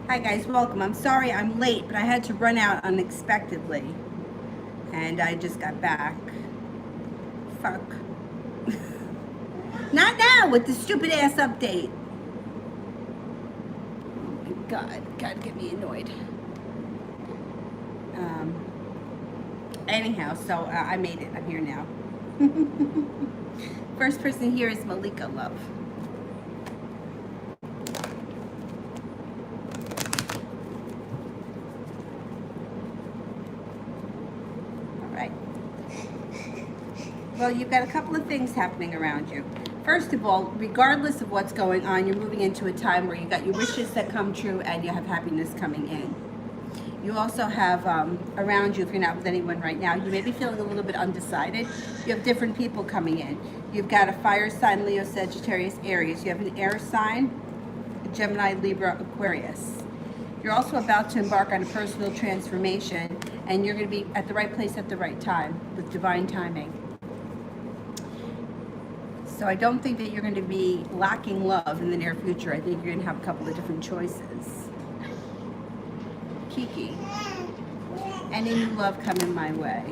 Hi guys, welcome. I'm sorry I'm late, but I had to run out unexpectedly. And I just got back. Fuck. Not now with the stupid ass update. Oh my god, God get me annoyed. Anyhow, so I made it. I'm here now. First person here is Malika Love. Well, you've got a couple of things happening around you. First of all, regardless of what's going on, you're moving into a time where you got your wishes that come true and you have happiness coming in. You also have around you, if you're not with anyone right now, you may be feeling a little bit undecided. You have different people coming in. You've got a fire sign, Leo, Sagittarius, Aries. You have an air sign, Gemini, Libra, Aquarius. You're also about to embark on a personal transformation, and you're going to be at the right place at the right time with divine timing. So I don't think that you're going to be lacking love in the near future. I think you're going to have a couple of different choices. Kiki, any new love coming my way?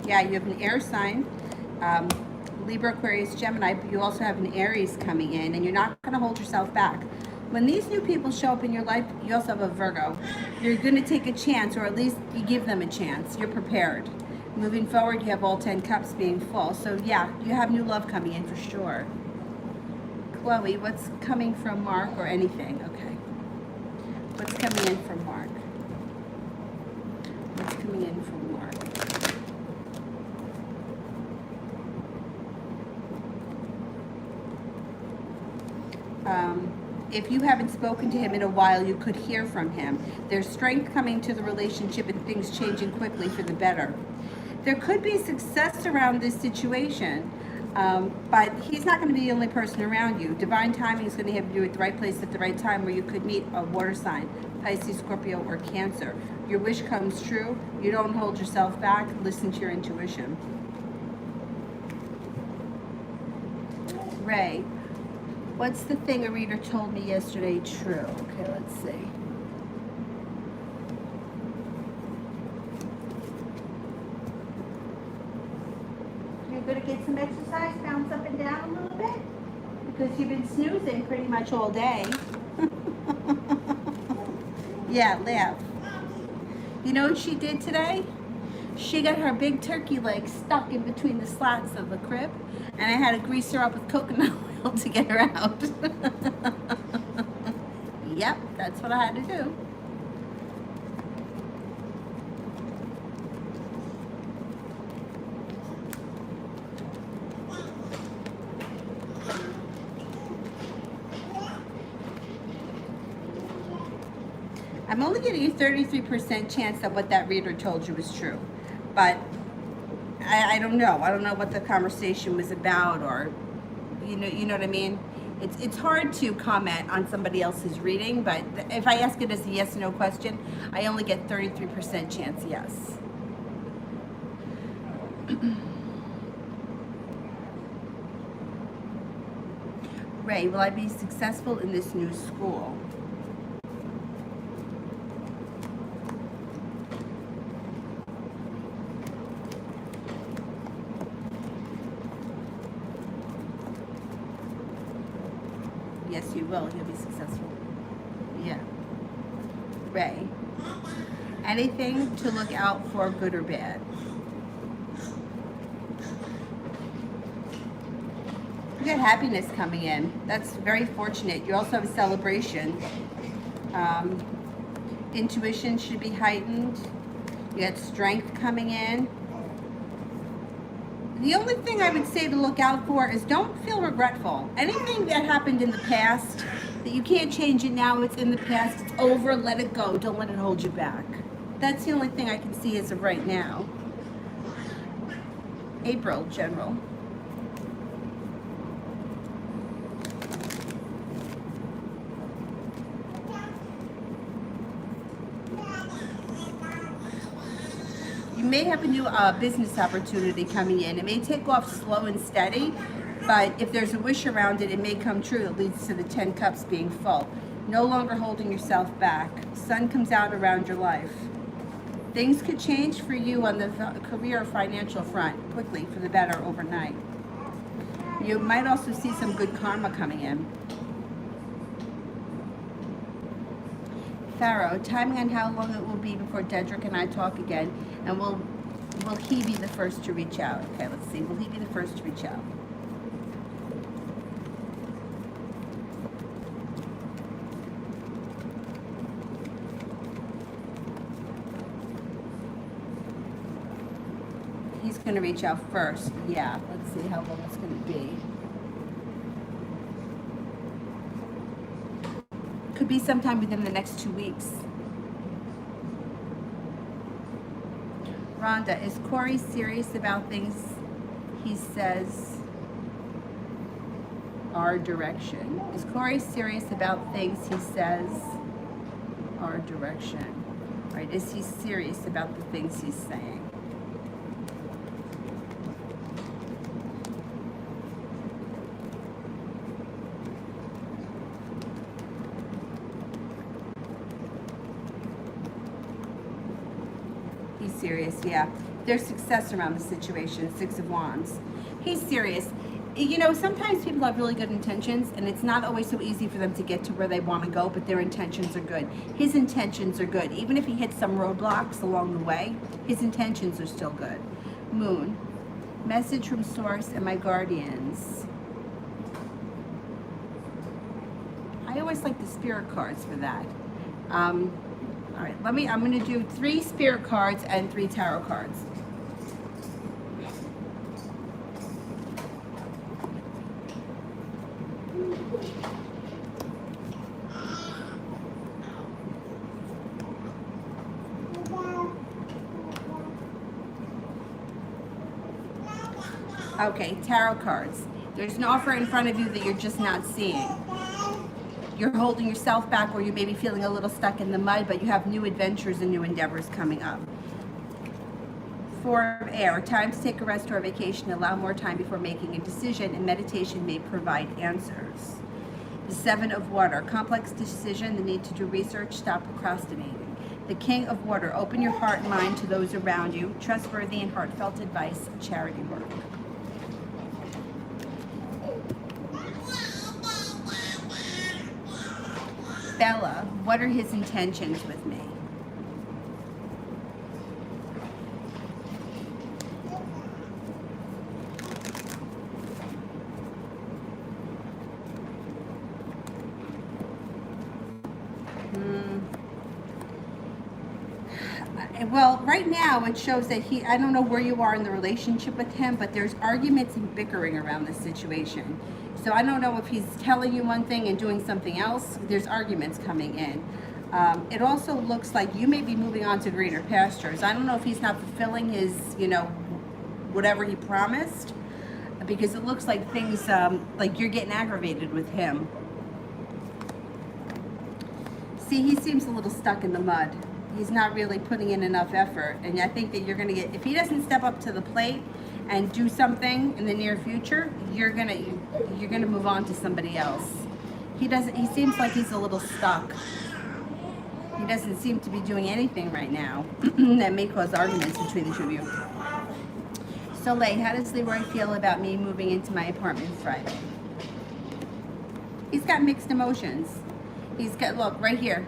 Yeah, you have an air sign, Libra, Aquarius, Gemini, but you also have an Aries coming in, and you're not going to hold yourself back. When these new people show up in your life, you also have a Virgo. You're going to take a chance, or at least you give them a chance. You're prepared. Moving forward, you have all 10 cups being full. So yeah, you have new love coming in for sure. Chloe, what's coming from Mark or anything? Okay. What's coming in from Mark? What's coming in from Mark? If you haven't spoken to him in a while, you could hear from him. There's strength coming to the relationship and things changing quickly for the better. There could be success around this situation, but he's not going to be the only person around you. Divine timing is going to have you at the right place at the right time, where you could meet a water sign, Pisces, Scorpio, or Cancer. Your wish comes true. You don't hold yourself back. Listen to your intuition. Ray, what's the thing a reader told me yesterday true? Okay, let's see. You're going to get some exercise, bounce up and down a little bit? Because you've been snoozing pretty much all day. Yeah, laugh. You know what she did today? She got her big turkey leg stuck in between the slats of the crib, and I had to grease her up with coconut oil to get her out. Yep, that's what I had to do. I'm only giving you 33% chance that what that reader told you was true. But I don't know. I don't know what the conversation was about, or you know what I mean? It's hard to comment on somebody else's reading, but if I ask it as a yes or no question, I only get 33% chance yes. Ray, will I be successful in this new school? Yes, you will. You'll be successful. Yeah. Ray, anything to look out for, good or bad? You got happiness coming in. That's very fortunate. You also have a celebration. Intuition should be heightened. You got strength coming in. The only thing I would say to look out for is don't feel regretful. Anything that happened in the past that you can't change it now, it's in the past, it's over, let it go. Don't let it hold you back. That's the only thing I can see as of right now. April, general. You may have a new business opportunity coming in. It may take off slow and steady, but if there's a wish around it, it may come true. It leads to the 10 cups being full. No longer holding yourself back. Sun comes out around your life. Things could change for you on the career or financial front quickly for the better overnight. You might also see some good karma coming in. Pharaoh, timing on how long it will be before Dedrick and I talk again, and will he be the first to reach out? Okay, let's see. Will he be the first to reach out? He's going to reach out first. Yeah, let's see how long it's going to be. Could be sometime within the next 2 weeks. Rhonda, is Corey serious about things he says our direction? Is Corey serious about things he says our direction? Right? Is he serious about the things he's saying? He's serious, yeah. There's success around the situation, 6 of Wands. He's serious. You know, sometimes people have really good intentions, and it's not always so easy for them to get to where they want to go, but their intentions are good. His intentions are good. Even if he hits some roadblocks along the way, his intentions are still good. Moon, message from Source and my guardians. I always like the spirit cards for that. All right, I'm going to do 3 spirit cards and 3 tarot cards. Okay, tarot cards. There's an offer in front of you that you're just not seeing. You're holding yourself back, or you may be feeling a little stuck in the mud, but you have new adventures and new endeavors coming up. 4 of air, time to take a rest or a vacation, allow more time before making a decision, and meditation may provide answers. The 7 of water, complex decision, the need to do research, stop procrastinating. The King of water, open your heart and mind to those around you, trustworthy and heartfelt advice, charity work. Bella, what are his intentions with me? Well, right now it shows that I don't know where you are in the relationship with him, but there's arguments and bickering around this situation. So I don't know if he's telling you one thing and doing something else. There's arguments coming in. It also looks like you may be moving on to greener pastures. I don't know if he's not fulfilling his, whatever he promised, because it looks like things, like you're getting aggravated with him. See, he seems a little stuck in the mud. He's not really putting in enough effort. And I think that you're going to get, if he doesn't step up to the plate and do something in the near future, you're gonna move on to somebody else. He seems like he's a little stuck. He doesn't seem to be doing anything right now that may cause arguments between the 2 of you. Soleil, how does Leroy feel about me moving into my apartment Friday? He's got mixed emotions. He's got, look, right here.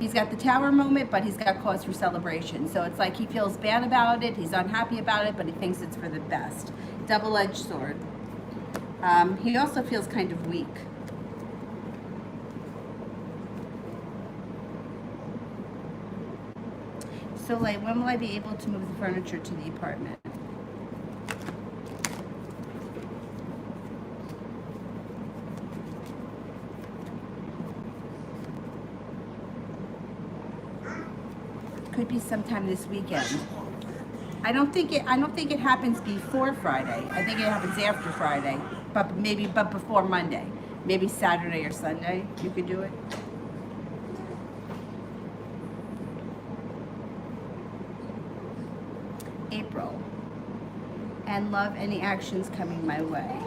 He's got the tower moment, but he's got cause for celebration. So it's like he feels bad about it, he's unhappy about it, but he thinks it's for the best. Double-edged sword. He also feels kind of weak. Soleil, when will I be able to move the furniture to the apartment? Could be sometime this weekend. I don't think it happens before Friday. I think it happens after Friday, but before Monday. Maybe Saturday or Sunday you could do it. April. And love, any actions coming my way.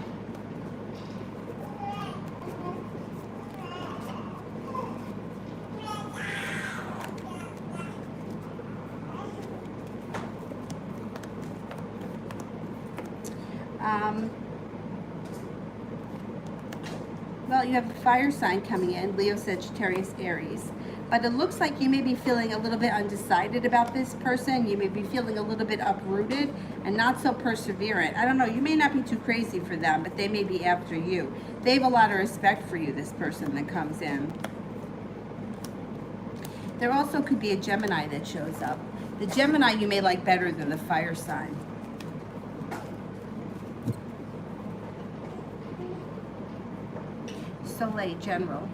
Well, you have a fire sign coming in, Leo, Sagittarius, Aries. But it looks like you may be feeling a little bit undecided about this person. You may be feeling a little bit uprooted and not so perseverant. I don't know, you may not be too crazy for them, but they may be after you. They have a lot of respect for you, this person that comes in. There also could be a Gemini that shows up. The Gemini you may like better than the fire sign. Soleil, General.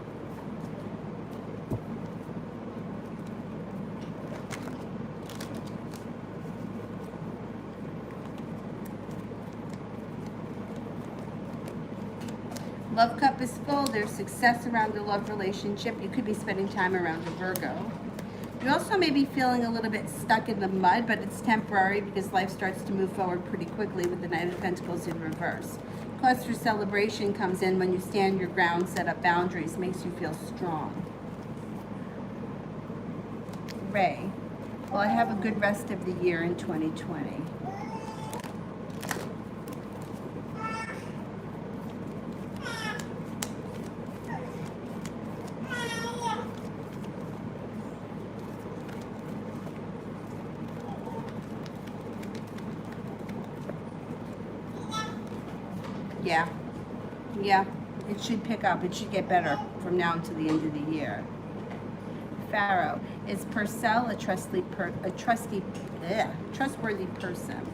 Love cup is full. There's success around the love relationship. You could be spending time around a Virgo. You also may be feeling a little bit stuck in the mud, but it's temporary because life starts to move forward pretty quickly with the Knight of Pentacles in reverse. Cause for celebration comes in when you stand your ground, set up boundaries, makes you feel strong. Ray, well, I have a good rest of the year in 2020. Yeah, it should pick up. It should get better from now until the end of the year. Pharaoh, is Purcell a trustworthy person?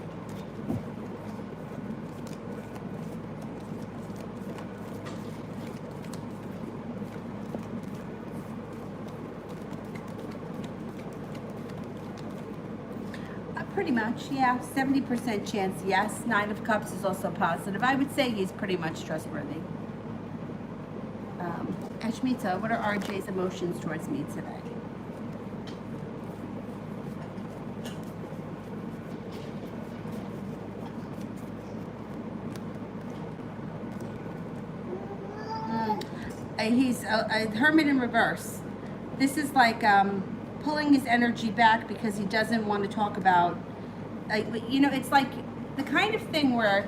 Pretty much, yeah. 70% chance, yes. 9 of Cups is also positive. I would say he's pretty much trustworthy. Ashmita, what are RJ's emotions towards me today? He's a hermit in reverse. This is like pulling his energy back because he doesn't want to talk about, you know, it's like the kind of thing where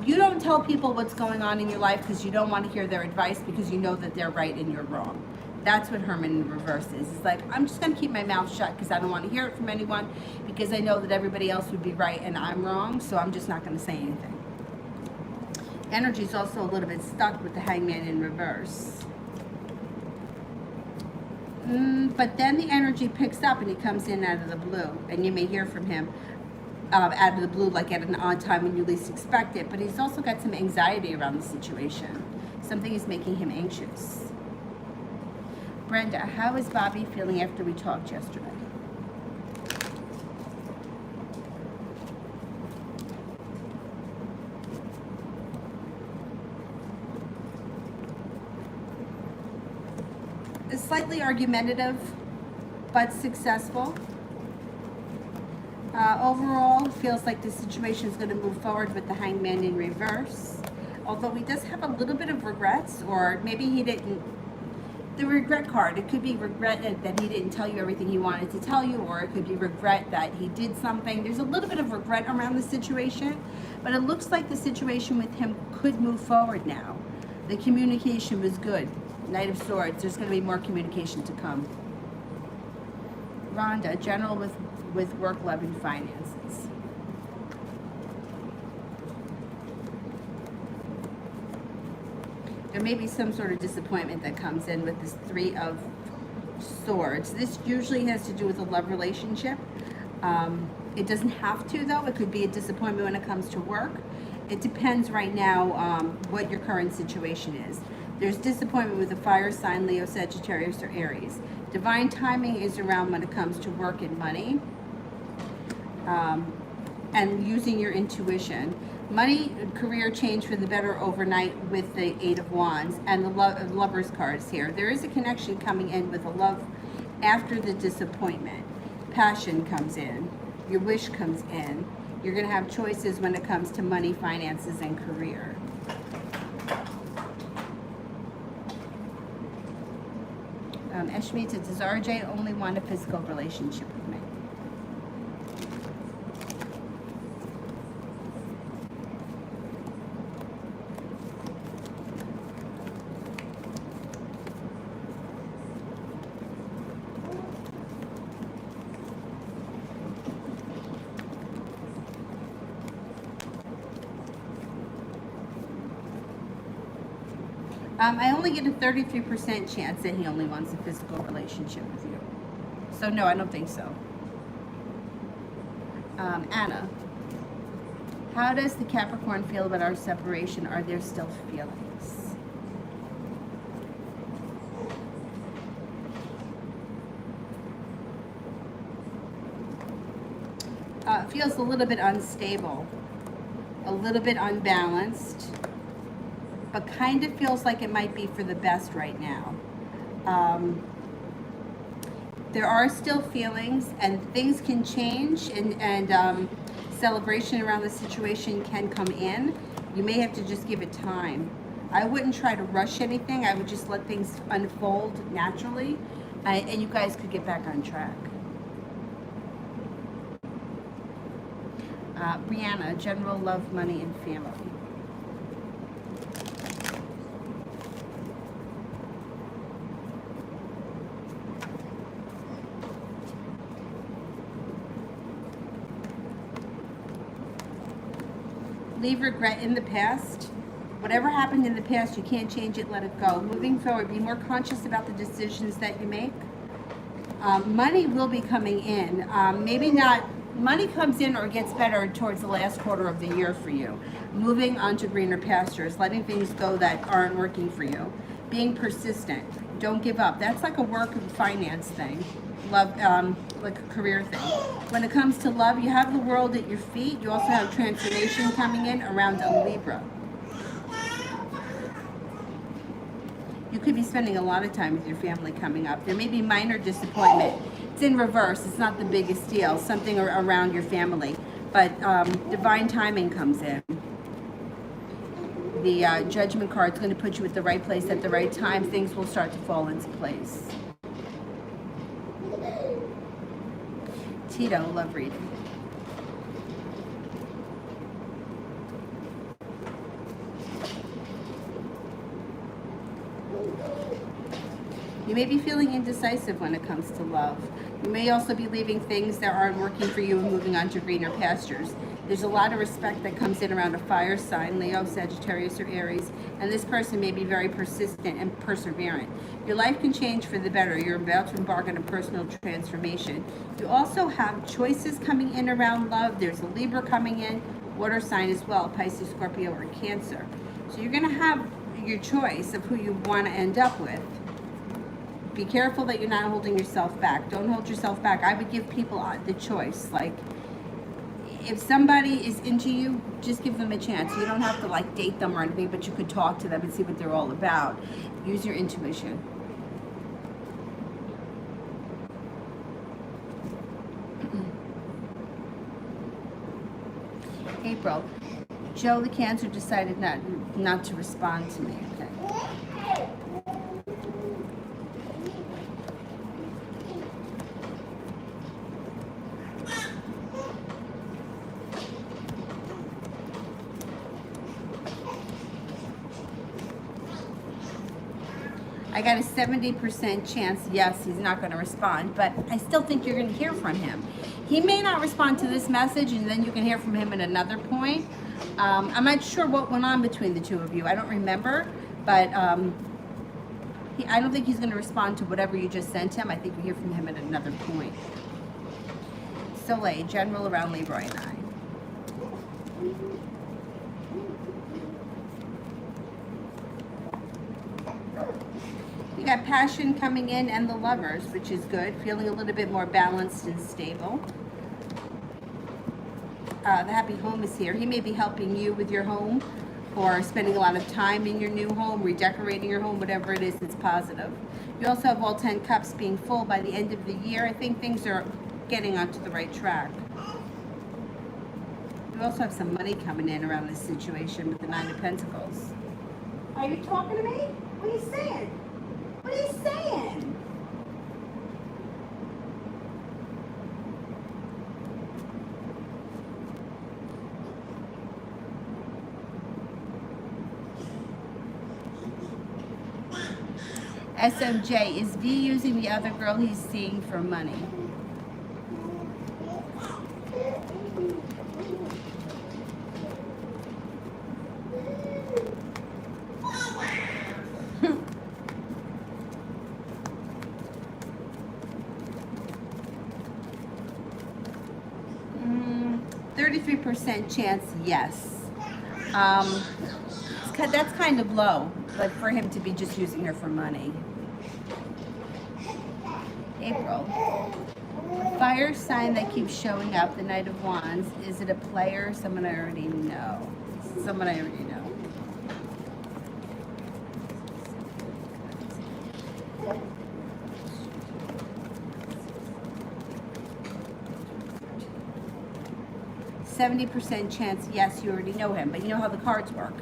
you don't tell people what's going on in your life because you don't want to hear their advice because you know that they're right and you're wrong. That's what hermit in reverse is. It's like, I'm just going to keep my mouth shut because I don't want to hear it from anyone because I know that everybody else would be right and I'm wrong, so I'm just not going to say anything. Energy is also a little bit stuck with the Hangman in reverse. But then the energy picks up and he comes in out of the blue, and you may hear from him out of the blue, like at an odd time when you least expect it. But he's also got some anxiety around the situation. Something is making him anxious. Brenda, how is Bobby feeling after we talked yesterday? Slightly argumentative, but successful. Overall, feels like the situation is going to move forward with the Hangman in reverse. Although he does have a little bit of regrets, or maybe he didn't. The regret card, it could be regret that he didn't tell you everything he wanted to tell you, or it could be regret that he did something. There's a little bit of regret around the situation, but it looks like the situation with him could move forward now. The communication was good. Knight of Swords, there's going to be more communication to come. Rhonda, general with work, love, and finances. There may be some sort of disappointment that comes in with this 3 of Swords. This usually has to do with a love relationship. It doesn't have to, though. It could be a disappointment when it comes to work. It depends right now what your current situation is. There's disappointment with the fire sign, Leo, Sagittarius, or Aries. Divine timing is around when it comes to work and money, and using your intuition. Money, career change for the better overnight with the 8 of Wands and the Lover's cards here. There is a connection coming in with a love after the disappointment. Passion comes in. Your wish comes in. You're going to have choices when it comes to money, finances, and career. Eshmi says, does RJ only want a physical relationship with me? I only get a 33% chance that he only wants a physical relationship with you. So no, I don't think so. Anna, how does the Capricorn feel about our separation? Are there still feelings? Feels a little bit unstable, a little bit unbalanced, but kind of feels like it might be for the best right now. There are still feelings, and things can change, and celebration around the situation can come in. You may have to just give it time. I wouldn't try to rush anything. I would just let things unfold naturally, and you guys could get back on track. Brianna, general love, money, and family. Leave regret in the past. Whatever happened in the past, you can't change it, let it go. Moving forward, be more conscious about the decisions that you make. Money will be coming in. Maybe not, money comes in or gets better towards the last quarter of the year for you. Moving on to greener pastures, letting things go that aren't working for you. Being persistent, don't give up. That's like a work and finance thing. Love, like a career thing. When it comes to love, you have the world at your feet. You also have transformation coming in around a Libra. You could be spending a lot of time with your family coming up. There may be minor disappointment. It's in reverse. It's not the biggest deal. Something around your family. But divine timing comes in. The judgment card is going to put you at the right place at the right time. Things will start to fall into place. Tito, love reading. You may be feeling indecisive when it comes to love. You may also be leaving things that aren't working for you and moving on to greener pastures. There's a lot of respect that comes in around a fire sign, Leo, Sagittarius, or Aries, and this person may be very persistent and perseverant. Your life can change for the better. You're about to embark on a personal transformation. You also have choices coming in around love. There's a Libra coming in, water sign as well, Pisces, Scorpio, or Cancer. So you're going to have your choice of who you want to end up with. Be careful that you're not holding yourself back. Don't hold yourself back. I would give people the choice. Like, if somebody is into you, just give them a chance. You don't have to like date them or anything, but you could talk to them and see what they're all about. Use your intuition. April, Joe the Cancer decided not to respond to me. Okay. I got a 70% chance, yes, he's not going to respond, but I still think you're going to hear from him. He may not respond to this message, and then you can hear from him at another point. I'm not sure what went on between the two of you. I don't remember, but I don't think he's going to respond to whatever you just sent him. I think you hear from him at another point. Soleil, general around Libra and I. You got passion coming in and the Lovers, which is good. Feeling a little bit more balanced and stable. The Happy Home is here. He may be helping you with your home or spending a lot of time in your new home, redecorating your home, whatever it is that's positive. You also have all 10 cups being full by the end of the year. I think things are getting onto the right track. You also have some money coming in around this situation with the Nine of Pentacles. Are you talking to me? What are you saying? What are you saying? SMJ, is V using the other girl he's seeing for money? Mm, 33% chance, yes. That's kind of low, but for him to be just using her for money. April. Fire sign that keeps showing up, the Knight of Wands. Is it a player? Someone I already know. Someone I already know. %70 chance, yes, you already know him, but you know how the cards work.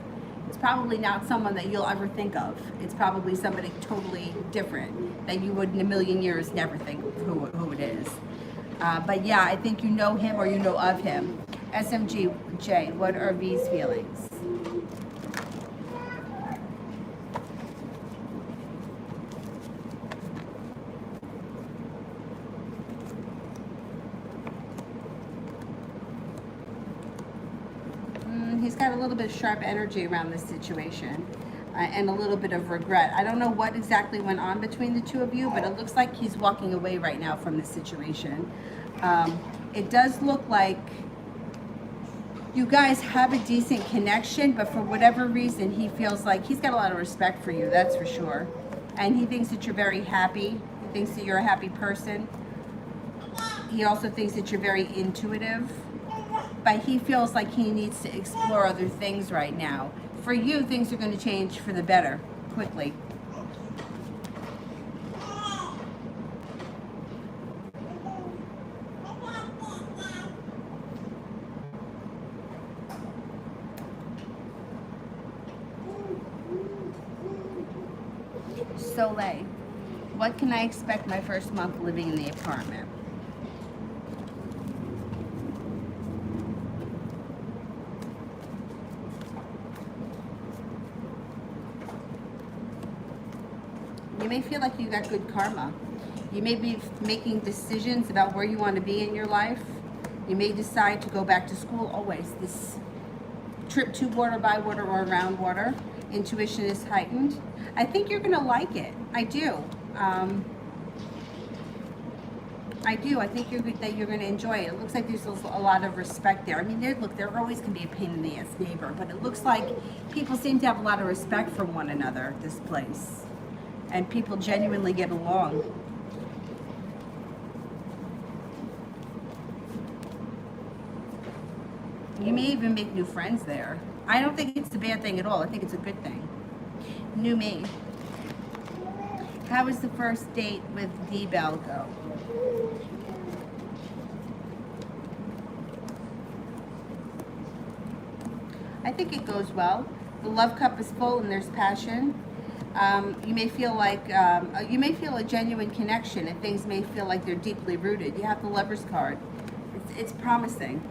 It's probably not someone that you'll ever think of. It's probably somebody totally different that you would in a million years never think who it is. But yeah, I think you know him or you know of him. SMG, what are V's feelings? He's got a little bit of sharp energy around this situation and a little bit of regret. I don't know what exactly went on between the two of you, but it looks like he's walking away right now from this situation. It does look like you guys have a decent connection, but for whatever reason, he feels like he's got a lot of respect for you, that's for sure. And he thinks that you're very happy. He thinks that you're a happy person. He also thinks that you're very intuitive. But he feels like he needs to explore other things right now. For you, things are going to change for the better quickly. Soleil, what can I expect my first month living in the apartment? You may feel like you got good karma. You may be making decisions about where you want to be in your life. You may decide to go back to school. Always this trip to water, by water, or around water. Intuition is heightened. I think you're going to like it. I do. I do. I think that you're going to enjoy it. It looks like there's a lot of respect there. I mean, there always can be a pain in the ass neighbor, but it looks like people seem to have a lot of respect for one another at this place. And people genuinely get along. You may even make new friends there. I don't think it's a bad thing at all. I think it's a good thing. New me. How was the first date with D-Bell go? I think it goes well. The love cup is full and there's passion. You may feel like you may feel a genuine connection, and things may feel like they're deeply rooted. You have the Lover's card. It's promising.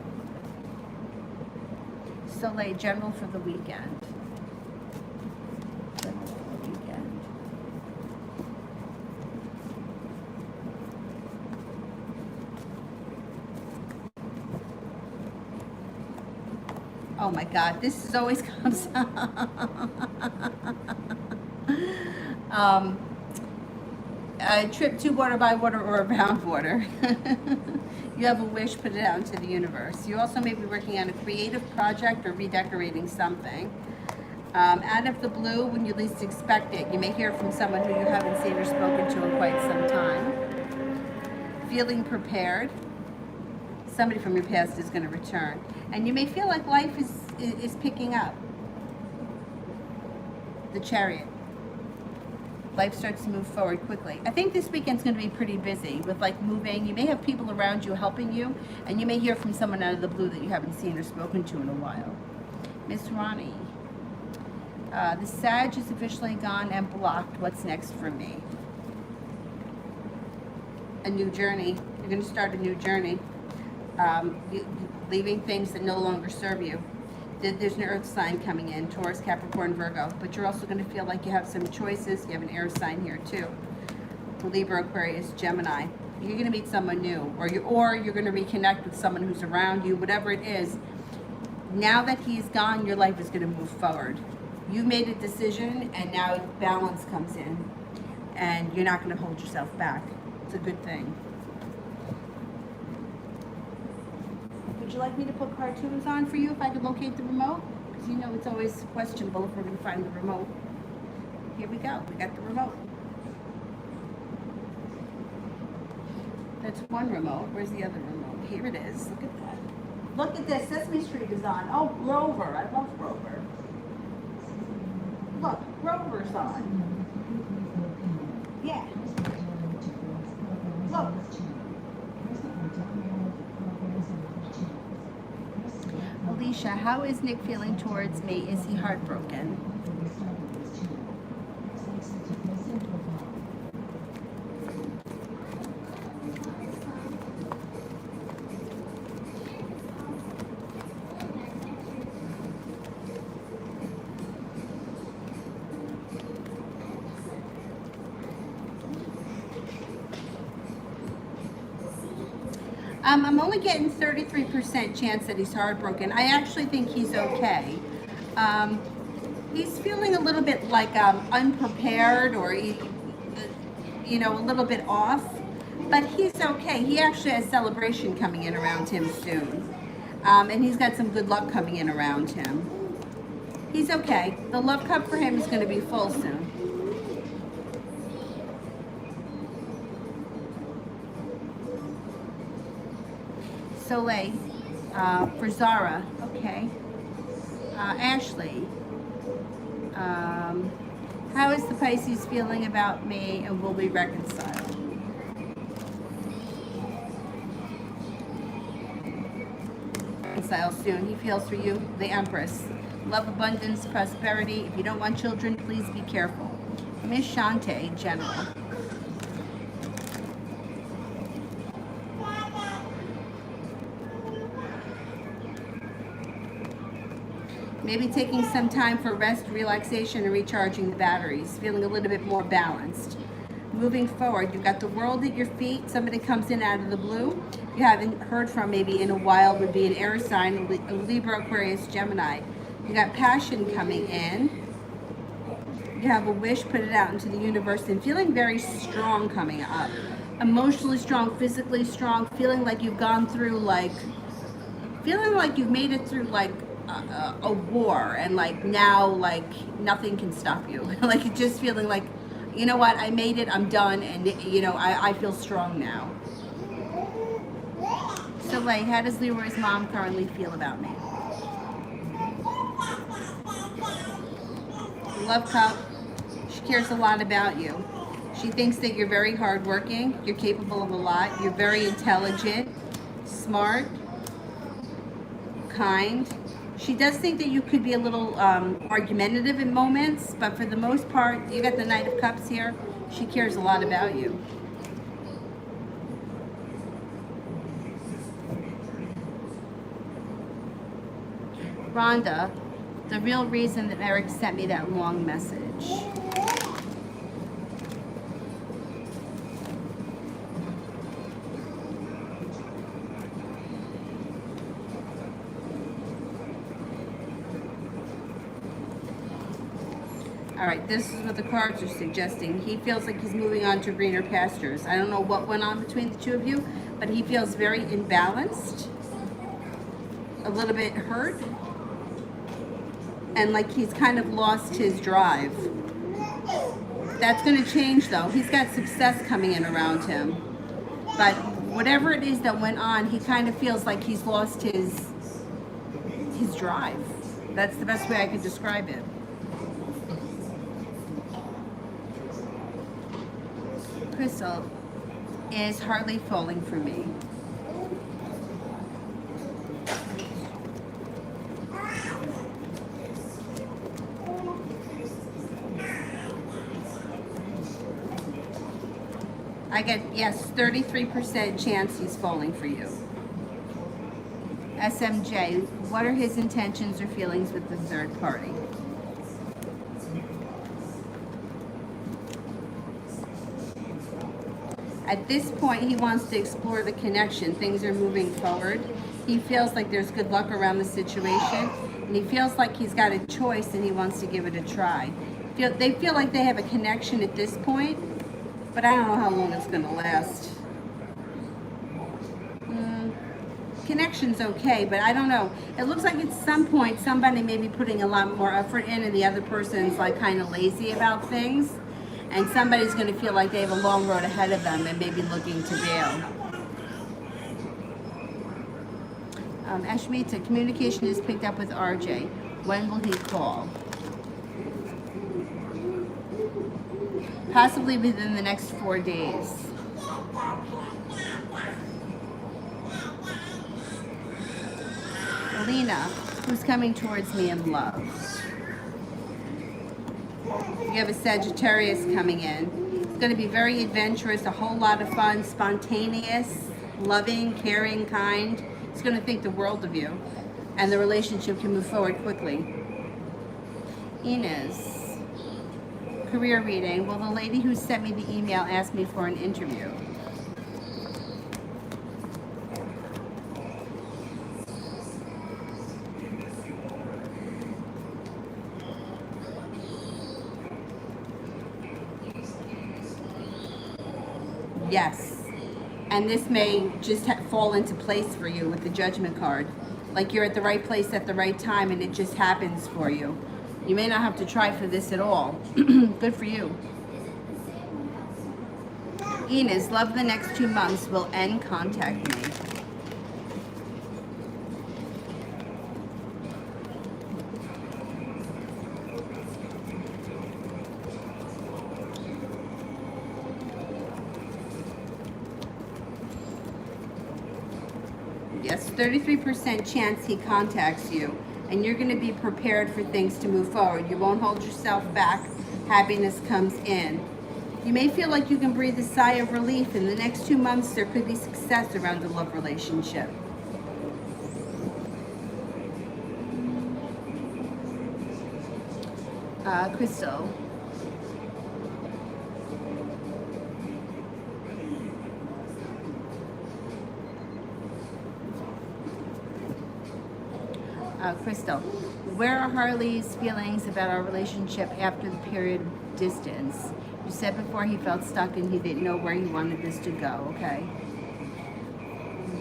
Soleil, general for the weekend. General for the weekend. Oh my God, this is always comes a trip to water, by water, or around water. You have a wish, put it out into the universe. You also may be working on a creative project or redecorating something. Out of the blue, when you least expect it, you may hear from someone who you haven't seen or spoken to in quite some time. Feeling prepared. Somebody from your past is going to return. And you may feel like life is picking up. The Chariot. Life starts to move forward quickly. I think this weekend's going to be pretty busy with like moving. You may have people around you helping you, and you may hear from someone out of the blue that you haven't seen or spoken to in a while. Miss Ronnie, the Sag is officially gone and blocked. What's next for me? A new journey. You're going to start a new journey. Leaving things that no longer serve you. There's an earth sign coming in, Taurus, Capricorn, Virgo, but you're also going to feel like you have some choices. You have an air sign here too. Libra, Aquarius, Gemini. You're going to meet someone new, or you're going to reconnect with someone who's around you, whatever it is. Now that he's gone, your life is going to move forward. You made a decision, and now balance comes in, and you're not going to hold yourself back. It's a good thing. Would you like me to put cartoons on for you if I could locate the remote? Because you know it's always questionable if we're going to find the remote. Here we go. We got the remote. That's one remote. Where's the other remote? Here it is. Look at that. Look at this. Sesame Street is on. Oh, Grover. I love Grover. Look, Grover's on. Yeah. Look. Alicia, how is Nick feeling towards me? Is he heartbroken? I'm only getting 33% chance that he's heartbroken. I actually think he's okay. He's feeling a little bit like unprepared, or a little bit off, but he's okay. He actually has celebration coming in around him soon, and he's got some good luck coming in around him. He's okay. The love cup for him is going to be full soon. Soleil, for Zara, okay. Ashley, how is the Pisces feeling about me, and will we reconcile? Reconcile soon. He feels for you, the Empress. Love, abundance, prosperity. If you don't want children, please be careful. Miss Shante, General. Maybe taking some time for rest, relaxation, and recharging the batteries. Feeling a little bit more balanced. Moving forward, you've got the world at your feet. Somebody comes in out of the blue. You haven't heard from maybe in a while, would be an air sign, a Libra, Aquarius, Gemini. You got passion coming in. You have a wish, put it out into the universe, and feeling very strong coming up. Emotionally strong, physically strong, feeling like you've gone through feeling like you've made it through a war, and now nothing can stop you. Just feeling like, you know what, I made it, I'm done, and I feel strong now. So how does Leroy's mom currently feel about me? Love cup, she cares a lot about you. She thinks that you're very hardworking, you're capable of a lot, you're very intelligent, smart, kind. She does think that you could be a little argumentative in moments, but for the most part, you got the Knight of Cups here. She cares a lot about you. Rhonda, the real reason that Eric sent me that long message. All right, this is what the cards are suggesting. He feels like he's moving on to greener pastures. I don't know what went on between the two of you, but he feels very imbalanced, a little bit hurt, and like he's kind of lost his drive. That's going to change though. He's got success coming in around him. But whatever it is that went on, he kind of feels like he's lost his drive. That's the best way I could describe it. Crystal, is Harley falling for me? I get, yes, 33% chance he's falling for you. SMJ, what are his intentions or feelings with the third party? At this point, he wants to explore the connection. Things are moving forward. He feels like there's good luck around the situation, and he feels like he's got a choice and he wants to give it a try. They feel like they have a connection at this point, but I don't know how long it's going to last. Connection's okay, but I don't know. It looks like at some point somebody may be putting a lot more effort in and the other person's like kind of lazy about things. And somebody's going to feel like they have a long road ahead of them and maybe looking to bail. Ashmita, communication is picked up with RJ. When will he call? Possibly within the next 4 days. Alina, who's coming towards me in love? You have a Sagittarius coming in. It's going to be very adventurous, a whole lot of fun, spontaneous, loving, caring, kind. It's going to think the world of you, and the relationship can move forward quickly. Inez, career reading. Well, the lady who sent me the email asked me for an interview. Yes, and this may just fall into place for you with the Judgment card. Like you're at the right place at the right time and it just happens for you. You may not have to try for this at all. Good for you. Enos, love the next 2 months. Will N contact me? Yes, 33% chance he contacts you, and you're going to be prepared for things to move forward. You won't hold yourself back. Happiness comes in. You may feel like you can breathe a sigh of relief. In the next 2 months, there could be success around a love relationship. Crystal. Crystal, where are Harley's feelings about our relationship after the period of distance? You said before he felt stuck and he didn't know where he wanted this to go, okay?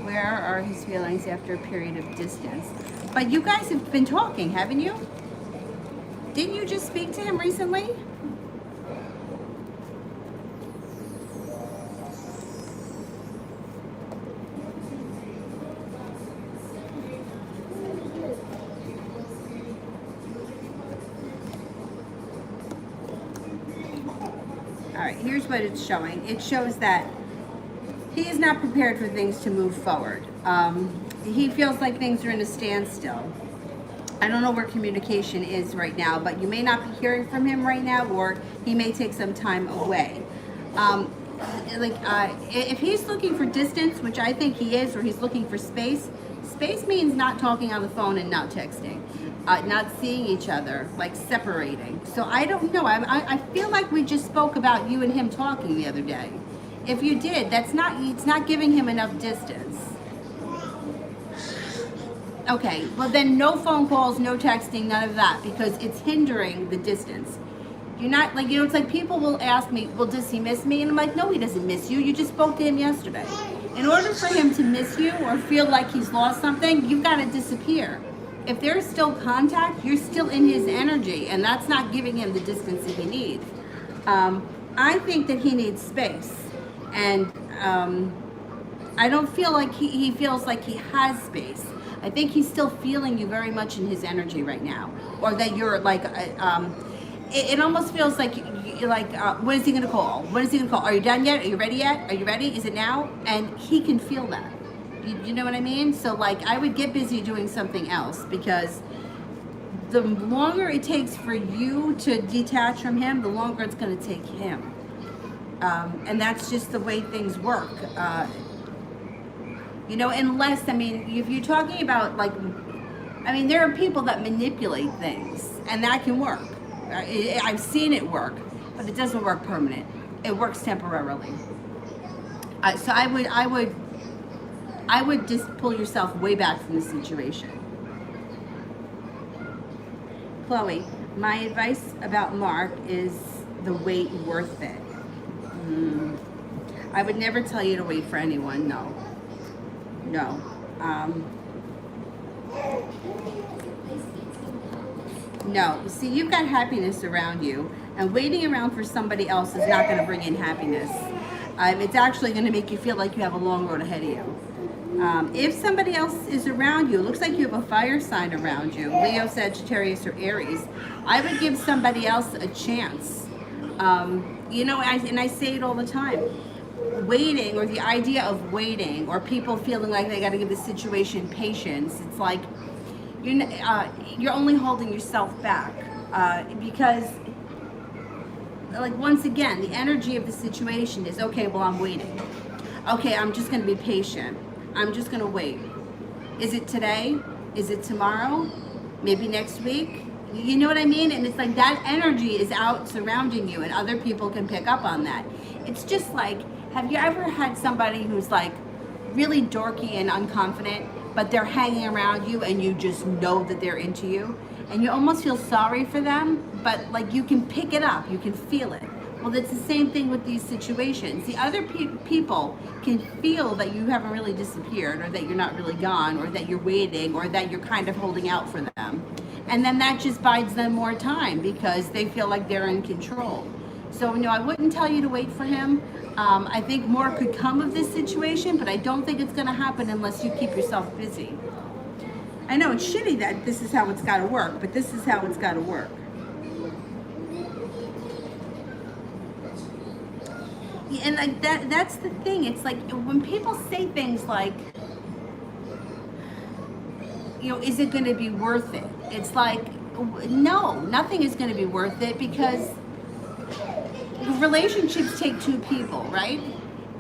Where are his feelings after a period of distance? But you guys have been talking, haven't you? Didn't you just speak to him recently? All right, here's what it's showing. It shows that he is not prepared for things to move forward. He feels like things are in a standstill. I don't know where communication is right now, but you may not be hearing from him right now, or he may take some time away. If he's looking for distance, which I think he is, or he's looking for space, space means not talking on the phone and not texting. Not seeing each other, like separating. So I don't know. I feel like we just spoke about you and him talking the other day. If you did, it's not giving him enough distance. Okay, well then no phone calls, no texting, none of that, because it's hindering the distance. You're not, like, it's like people will ask me, well, does he miss me? And I'm like, no, he doesn't miss you. You just spoke to him yesterday. In order for him to miss you or feel like he's lost something, you've got to disappear. If there's still contact, you're still in his energy, and that's not giving him the distance that he needs. I think that he needs space, and I don't feel like he feels like he has space. I think he's still feeling you very much in his energy right now, or that you're like, it almost feels like you're like, when is he gonna call? When is he gonna call? Are you done yet? Are you ready yet? Are you ready? Is it now? And he can feel that. You know what I mean? So like, I would get busy doing something else, because the longer it takes for you to detach from him, the longer it's gonna take him. And that's just the way things work. You know, unless, I mean, if you're talking about like, I mean, there are people that manipulate things, and that can work. I've seen it work, but it doesn't work permanent. It works temporarily. So I would just pull yourself way back from the situation. Chloe, my advice about Mark is the wait worth it. I would never tell you to wait for anyone. No. No. No. See, you've got happiness around you, and waiting around for somebody else is not going to bring in happiness. It's actually going to make you feel like you have a long road ahead of you. If somebody else is around you, it looks like you have a fire sign around you, Leo, Sagittarius, or Aries, I would give somebody else a chance. You know, and I say it all the time. Waiting, or the idea of waiting, or people feeling like they got to give the situation patience, it's like you're only holding yourself back, because, like, once again, the energy of the situation is, okay, well, I'm waiting. Okay, I'm just going to be patient. I'm just going to wait. Is it today? Is it tomorrow? Maybe next week? You know what I mean? And it's like that energy is out surrounding you, and other people can pick up on that. It's just like, have you ever had somebody who's like really dorky and unconfident, but they're hanging around you and you just know that they're into you? And you almost feel sorry for them, but like you can pick it up, you can feel it. Well, it's the same thing with these situations. The other people can feel that you haven't really disappeared, or that you're not really gone, or that you're waiting, or that you're kind of holding out for them. And then that just buys them more time, because they feel like they're in control. So, no, I wouldn't tell you to wait for him. I think more could come of this situation, but I don't think it's going to happen unless you keep yourself busy. I know it's shitty that this is how it's got to work, but this is how it's got to work. And like that's the thing. It's like when people say things like, you know, is it going to be worth it? It's like, no, nothing is going to be worth it, because relationships take two people, right?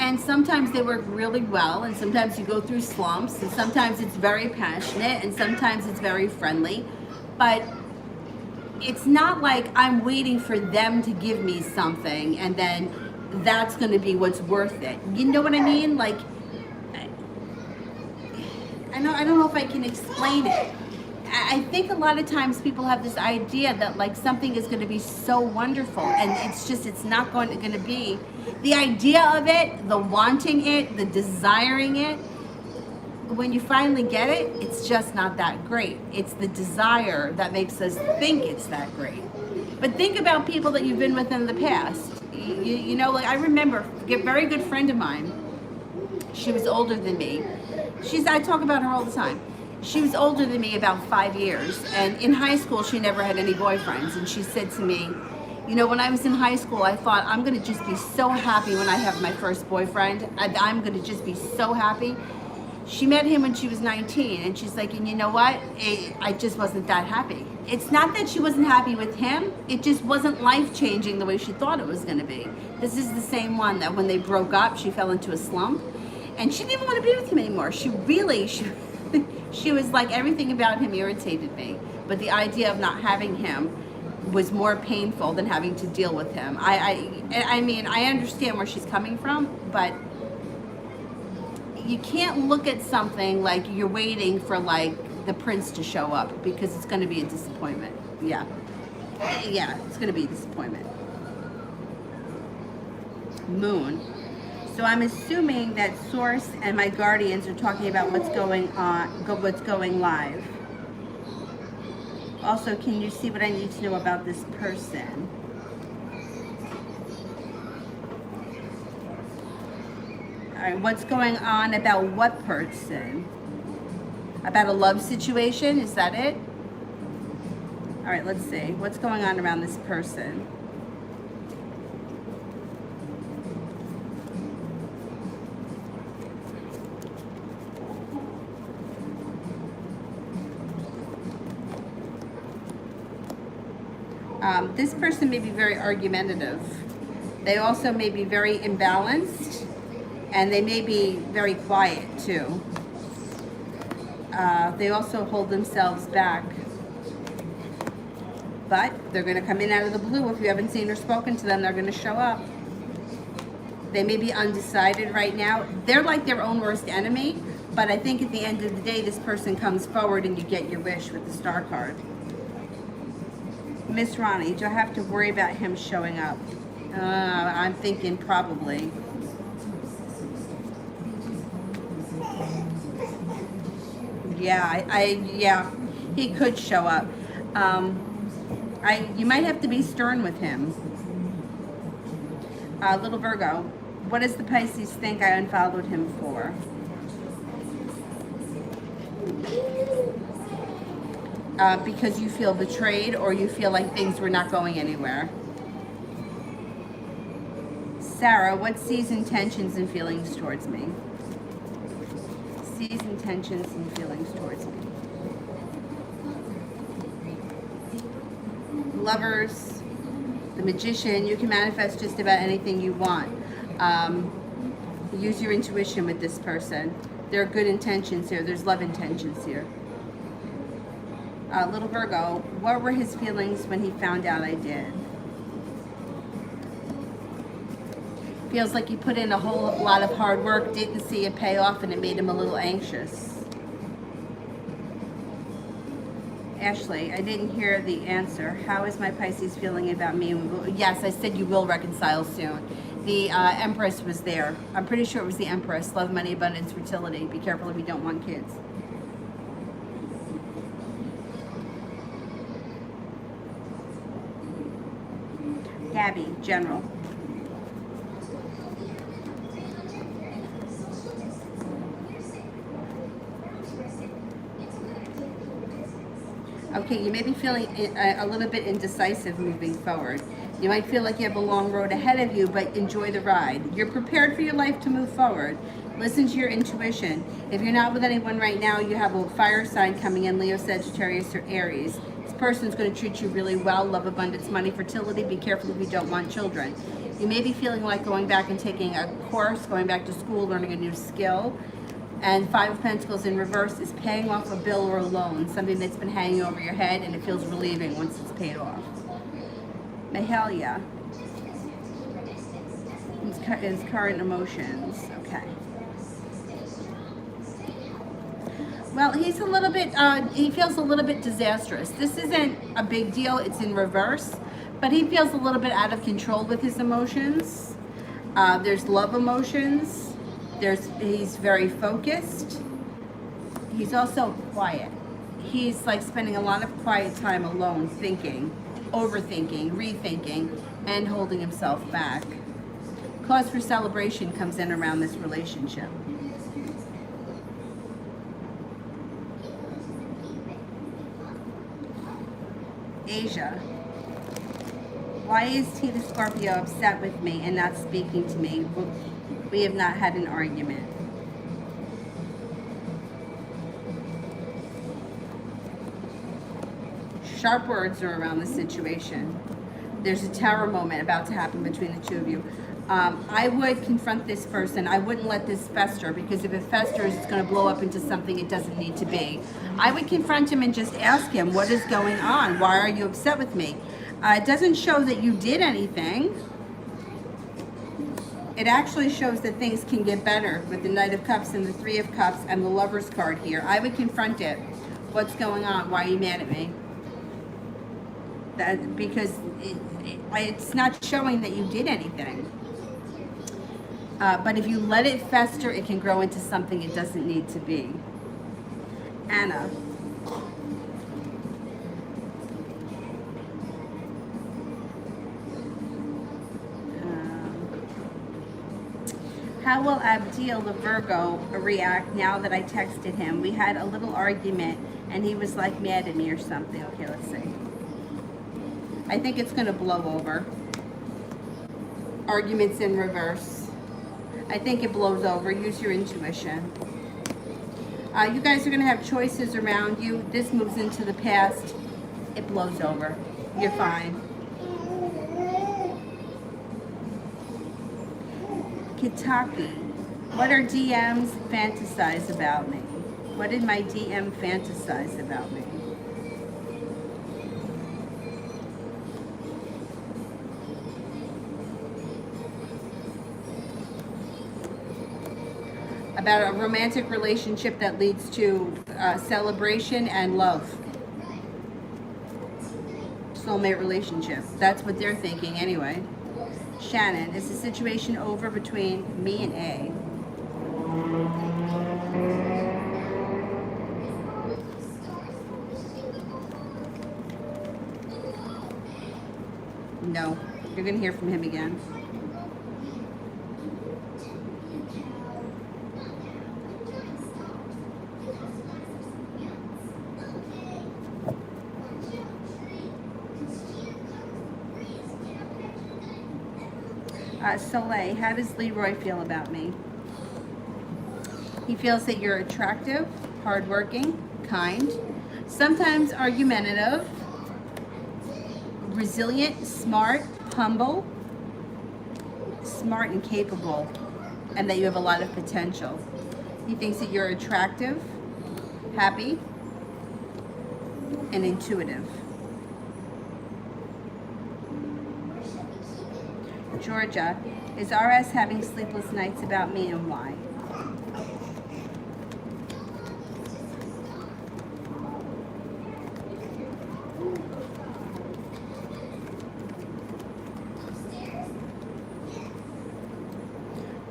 And sometimes they work really well, and sometimes you go through slumps, and sometimes it's very passionate, and sometimes it's very friendly. But it's not like I'm waiting for them to give me something and then that's going to be what's worth it. You know what I mean? Like, I don't know if I can explain it. I think a lot of times people have this idea that like something is going to be so wonderful, and it's not going to be. The idea of it, the wanting it, the desiring it, when you finally get it, it's just not that great. It's the desire that makes us think it's that great. But think about people that you've been with in the past. You know, like I remember a very good friend of mine. She was older than me. I talk about her all the time. She was older than me about 5 years, and in high school she never had any boyfriends. And she said to me, you know, when I was in high school, I thought I'm going to just be so happy when I have my first boyfriend. I'm going to just be so happy. She met him when she was 19, and she's like, and you know what? I just wasn't that happy. It's not that she wasn't happy with him. It just wasn't life-changing the way she thought it was going to be. This is the same one that when they broke up, she fell into a slump, and she didn't even want to be with him anymore. She was like, everything about him irritated me, but the idea of not having him was more painful than having to deal with him. I mean, I understand where she's coming from, but you can't look at something like you're waiting for like the prince to show up, because it's going to be a disappointment. Yeah, it's going to be a disappointment. Moon. So I'm assuming that Source and my guardians are talking about what's going live. Also, can you see what I need to know about this person? All right, what's going on about what person? About a love situation, is that it? All right, let's see. What's going on around this person? This person may be very argumentative. They also may be very imbalanced, and they may be very quiet too. They also hold themselves back. But they're going to come in out of the blue. If you haven't seen or spoken to them, they're going to show up. They may be undecided right now. They're like their own worst enemy, but I think at the end of the day, this person comes forward and you get your wish with the Star card. Miss Ronnie, do I have to worry about him showing up? I'm thinking probably. Yeah, yeah, he could show up. You might have to be stern with him. Little Virgo, what does the Pisces think I unfollowed him for? Because you feel betrayed, or you feel like things were not going anywhere. Sarah, what sees intentions and feelings towards me? Sees intentions and feelings towards me. Lovers, the Magician, you can manifest just about anything you want. Use your intuition with this person. There are good intentions here. There's love intentions here. Little Virgo, what were his feelings when he found out I did? Feels like he put in a whole lot of hard work, didn't see it pay off, and it made him a little anxious. Ashley, I didn't hear the answer. How is my Pisces feeling about me? Yes, I said you will reconcile soon. The Empress was there. I'm pretty sure it was the Empress. Love, money, abundance, fertility. Be careful if you don't want kids. Gabby, General. Okay, you may be feeling a little bit indecisive moving forward. You might feel like you have a long road ahead of you, but enjoy the ride. You're prepared for your life to move forward. Listen to your intuition. If you're not with anyone right now, you have a fire sign coming in, Leo, Sagittarius, or Aries. This person's going to treat you really well. Love, abundance, money, fertility. Be careful if you don't want children. You may be feeling like going back and taking a course, going back to school, learning a new skill. And Five of Pentacles in reverse is paying off a bill or a loan, something that's been hanging over your head, and it feels relieving once it's paid off. Mahalia. His current emotions. Okay. Well, he's a little bit, he feels a little bit disastrous. This isn't a big deal. It's in reverse. But he feels a little bit out of control with his emotions. There's love emotions. He's very focused. He's also quiet. He's like spending a lot of quiet time alone, thinking, overthinking, rethinking, and holding himself back. Cause for celebration comes in around this relationship. Asia. Why is T the Scorpio upset with me and not speaking to me? We have not had an argument. Sharp words are around the situation. There's a tower moment about to happen between the two of you. I would confront this person. I wouldn't let this fester, because if it festers, it's going to blow up into something it doesn't need to be. I would confront him and just ask him, what is going on? Why are you upset with me? It doesn't show that you did anything. It actually shows that things can get better with the Knight of Cups and the Three of Cups and the Lover's card here. I would confront it. What's going on? Why are you mad at me? Because it's not showing that you did anything. But if you let it fester, it can grow into something it doesn't need to be. Anna. How will Abdil, the Virgo, react now that I texted him? We had a little argument and he was like mad at me or something. Okay, let's see. I think it's going to blow over. Arguments in reverse. I think it blows over. Use your intuition. You guys are going to have choices around you. This moves into the past. It blows over. You're fine. Kitaki. What are DMs fantasize about me? What did my DM fantasize about me? About a romantic relationship that leads to celebration and love. Soulmate relationship. That's what they're thinking anyway. Shannon, is the situation over between me and A? No. You're going to hear from him again. Soleil, how does Leroy feel about me? He feels that you're attractive, hardworking, kind, sometimes argumentative, resilient, smart, humble, smart and capable, and that you have a lot of potential. He thinks that you're attractive, happy, and intuitive. Georgia, is RS having sleepless nights about me and why?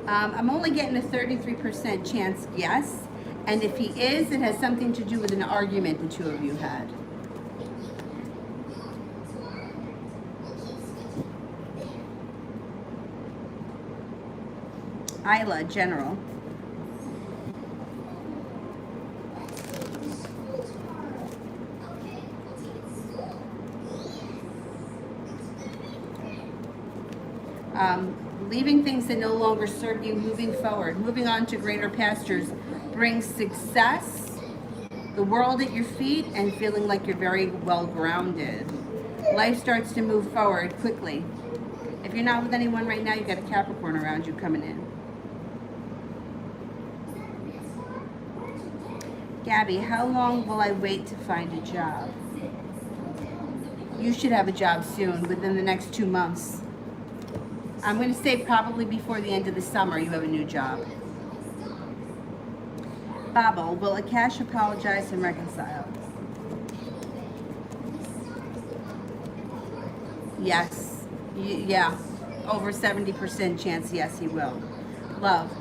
I'm only getting a 33% chance yes, and if he is, it has something to do with an argument the two of you had. Isla, general. Leaving things that no longer serve you, moving forward, moving on to greater pastures, brings success, the world at your feet, and feeling like you're very well grounded. Life starts to move forward quickly. If you're not with anyone right now, you've got a Capricorn around you coming in. Gabby, how long will I wait to find a job? You should have a job soon, within the next 2 months. I'm going to say probably before the end of the summer you have a new job. Babel, will Akash apologize and reconcile? Yes. Yeah. Over 70% chance yes he will. Love.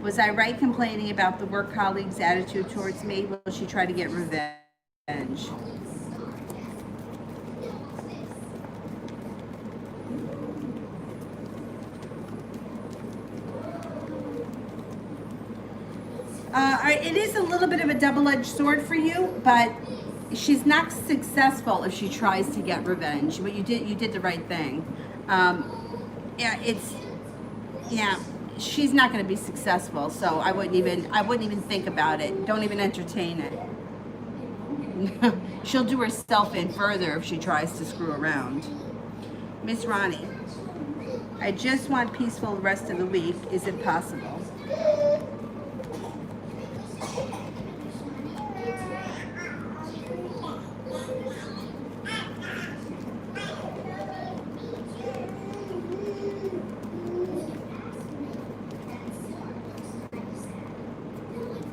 Was I right complaining about the work colleague's attitude towards me? Will she try to get revenge? It is a little bit of a double-edged sword for you, but she's not successful if she tries to get revenge. But you did the right thing. She's not going to be successful, so I wouldn't even think about it. Don't even entertain it. She'll do herself in further if she tries to screw around. Miss Ronnie, I just want peaceful rest of the week. Is it possible?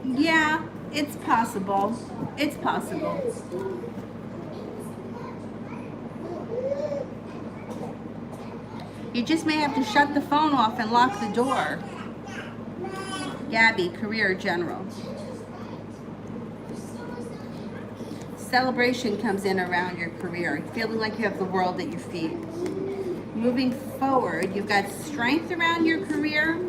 Yeah, it's possible. It's possible. You just may have to shut the phone off and lock the door. Gabby, career general. Celebration comes in around your career, feeling like you have the world at your feet. Moving forward, you've got strength around your career.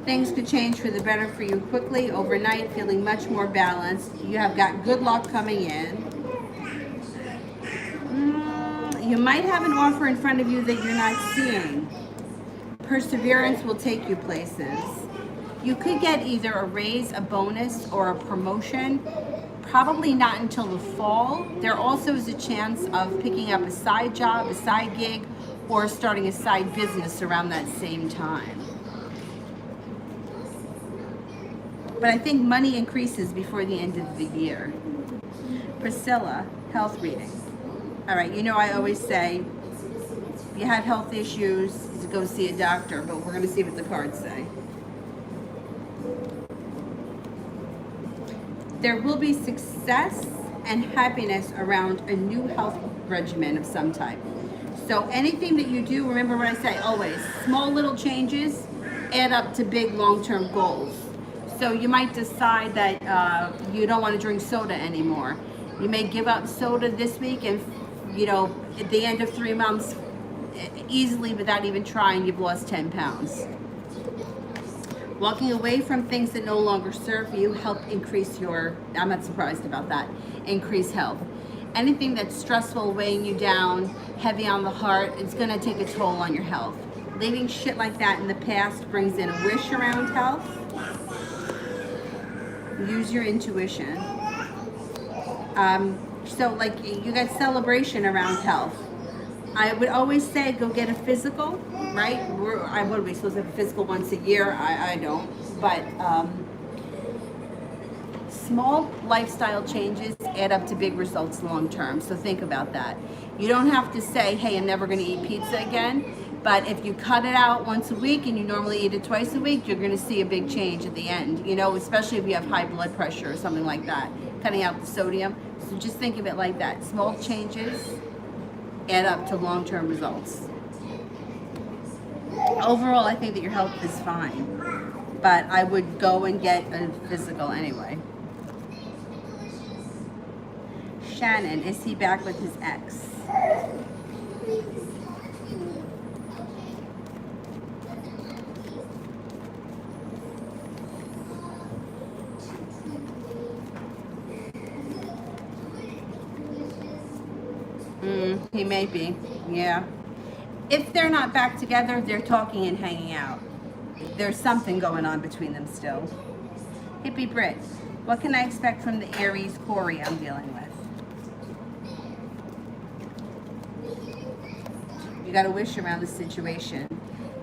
Things could change for the better for you quickly, overnight, feeling much more balanced. You have got good luck coming in. You might have an offer in front of you that you're not seeing. Perseverance will take you places. You could get either a raise, a bonus, or a promotion. Probably not until the fall. There also is a chance of picking up a side job, a side gig, or starting a side business around that same time. But I think money increases before the end of the year. Priscilla, health reading. All right, you know I always say, if you have health issues, go see a doctor, but we're going to see what the cards say. There will be success and happiness around a new health regimen of some type. So anything that you do, remember what I say always, small little changes add up to big long-term goals. So you might decide that you don't want to drink soda anymore. You may give up soda this week, and at the end of 3 months, easily without even trying, you've lost 10 pounds. Walking away from things that no longer serve you help increase your, I'm not surprised about that, increase health. Anything that's stressful, weighing you down, heavy on the heart, it's going to take a toll on your health. Leaving shit like that in the past brings in a wish around health. Use your intuition. So like you got celebration around health. I would always say go get a physical, right? What are we supposed to have a physical once a year? I don't. But small lifestyle changes add up to big results long term. So think about that. You don't have to say, hey, I'm never going to eat pizza again. But if you cut it out once a week and you normally eat it twice a week, you're going to see a big change at the end. Especially if you have high blood pressure or something like that. Cutting out the sodium. So just think of it like that. Small changes add up to long-term results. Overall, I think that your health is fine, but I would go and get a physical anyway. Shannon, is he back with his ex? He may be, yeah. If they're not back together, they're talking and hanging out. There's something going on between them still. Hippie Brit, what can I expect from the Aries Corey I'm dealing with? You got to wish around the situation.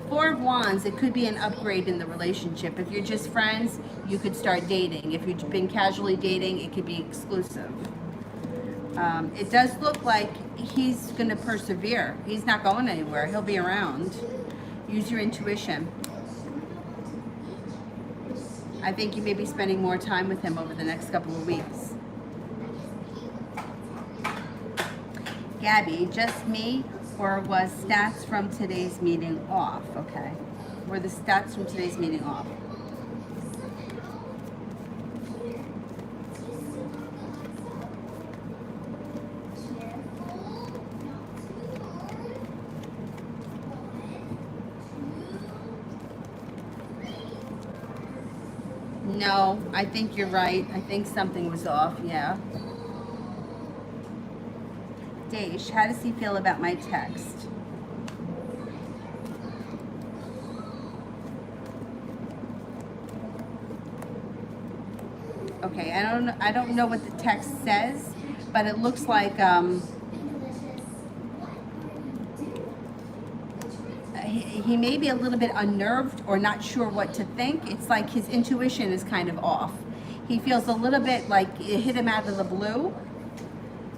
Four of Wands, it could be an upgrade in the relationship. If you're just friends, you could start dating. If you've been casually dating, it could be exclusive. It does look like he's going to persevere. He's not going anywhere. He'll be around. Use your intuition. I think you may be spending more time with him over the next couple of weeks. Gabby, just me, or was stats from today's meeting off? Okay. Were the stats from today's meeting off? No, I think you're right. I think something was off, yeah. Daish, how does he feel about my text? Okay, I don't know what the text says, but it looks like he may be a little bit unnerved or not sure what to think. It's like his intuition is kind of off. He feels a little bit like it hit him out of the blue.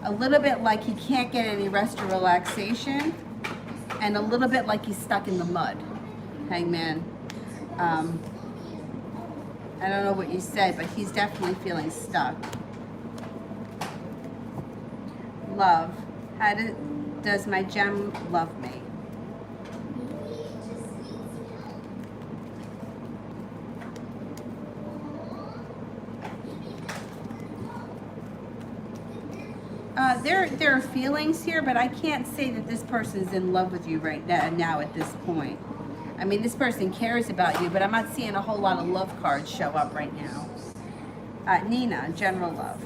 A little bit like he can't get any rest or relaxation. And a little bit like he's stuck in the mud. Hangman. I don't know what you said, but he's definitely feeling stuck. Love. How does my gem love me? There are feelings here, but I can't say that this person's in love with you right now at this point. I mean, this person cares about you, but I'm not seeing a whole lot of love cards show up right now. Nina, general love.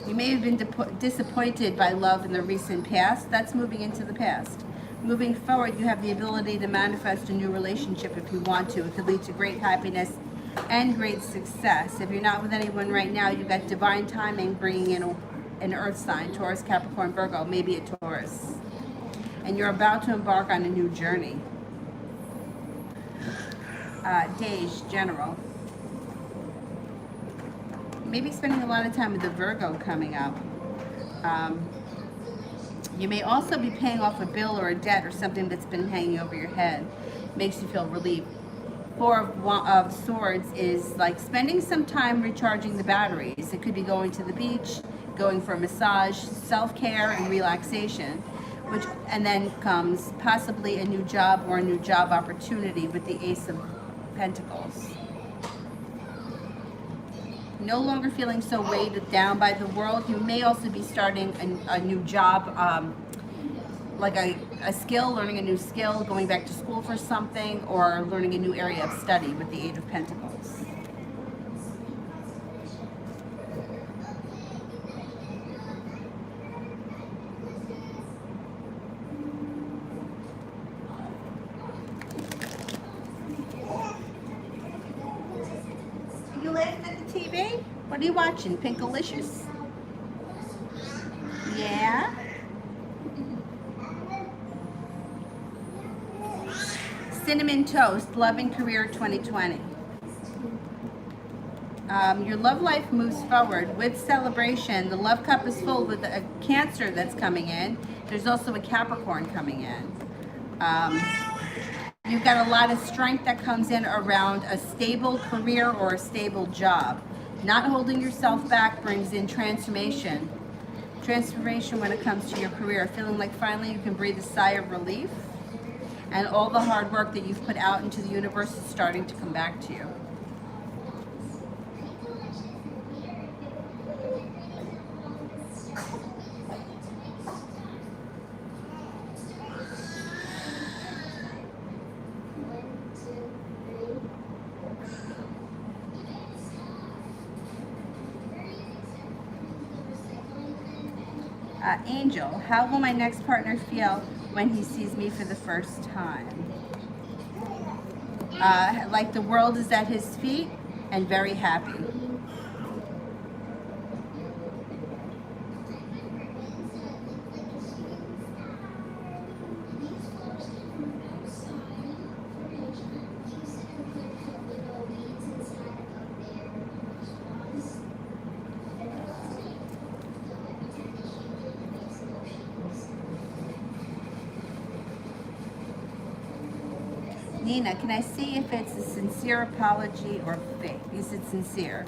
You may have been disappointed by love in the recent past. That's moving into the past. Moving forward, you have the ability to manifest a new relationship if you want to. It could lead to great happiness and great success. If you're not with anyone right now, you've got divine timing bringing in an earth sign, Taurus, Capricorn, Virgo, maybe a Taurus. And you're about to embark on a new journey. Dej, general. Maybe spending a lot of time with the Virgo coming up. You may also be paying off a bill or a debt or something that's been hanging over your head. Makes you feel relieved. Four of Swords is like spending some time recharging the batteries. It could be going to the beach, going for a massage, self-care and relaxation. And then comes possibly a new job or a new job opportunity with the Ace of Pentacles. No longer feeling so weighted down by the world. You may also be starting a new job, like a skill, learning a new skill, going back to school for something, or learning a new area of study with the Eight of Pentacles. Are you laughing at the TV? What are you watching? Pinkalicious? Yeah? Cinnamon Toast, Love and Career 2020. Your love life moves forward with celebration. The love cup is full with a Cancer that's coming in. There's also a Capricorn coming in. You've got a lot of strength that comes in around a stable career or a stable job. Not holding yourself back brings in transformation. Transformation when it comes to your career. Feeling like finally you can breathe a sigh of relief. And all the hard work that you've put out into the universe is starting to come back to you. Angel, how will my next partner feel when he sees me for the first time? Like the world is at his feet and very happy. Nina, can I see if it's a sincere apology or fake? Is it sincere?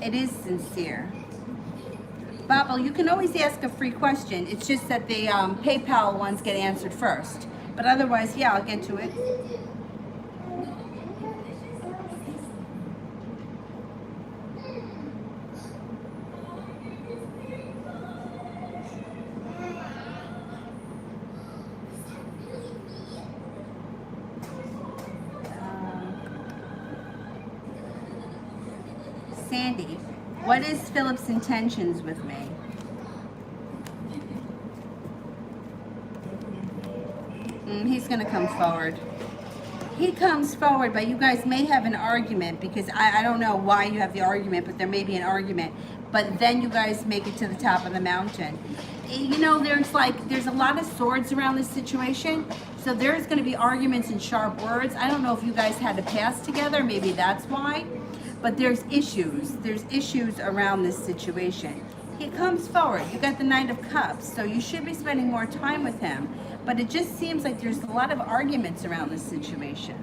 It is sincere. Bobble, you can always ask a free question. It's just that the PayPal ones get answered first. But otherwise, yeah, I'll get to it. Sandy, what is Philip's intentions with me? He's going to come forward. He comes forward, but you guys may have an argument because I don't know why you have the argument, but there may be an argument. But then you guys make it to the top of the mountain. You know, there's a lot of swords around this situation. So there's going to be arguments and sharp words. I don't know if you guys had a past together. Maybe that's why. But there's issues. There's issues around this situation. He comes forward. You got the Knight of Cups, so you should be spending more time with him. But it just seems like there's a lot of arguments around this situation.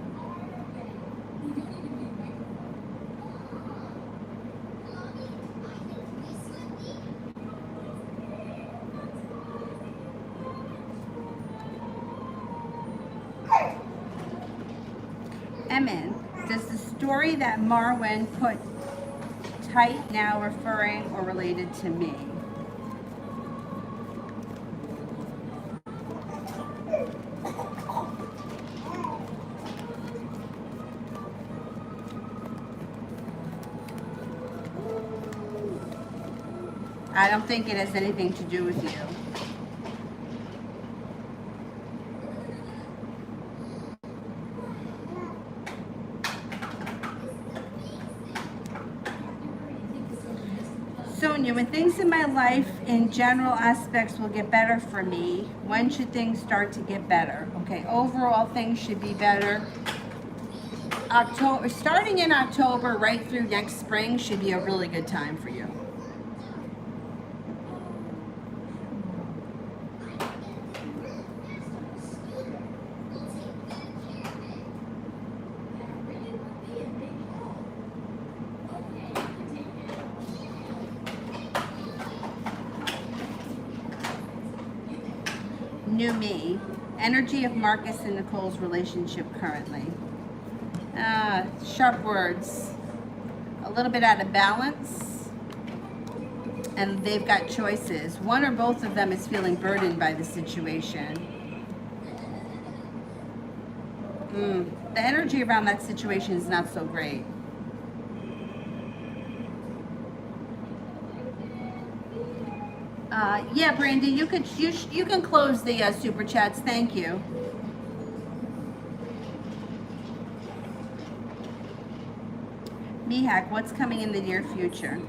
Emin, does the story that Marwin put tight now referring or related to me? I don't think it has anything to do with you. Sonia, when things in my life in general aspects will get better for me, when should things start to get better? Okay, overall things should be better. October, starting in October right through next spring should be a really good time for you. New me. Energy of Marcus and Nicole's relationship currently. Sharp words. A little bit out of balance. And they've got choices. One or both of them is feeling burdened by the situation. The energy around that situation is not so great. Yeah, Brandy, you can close the super chats. Thank you. Mihak, what's coming in the near future?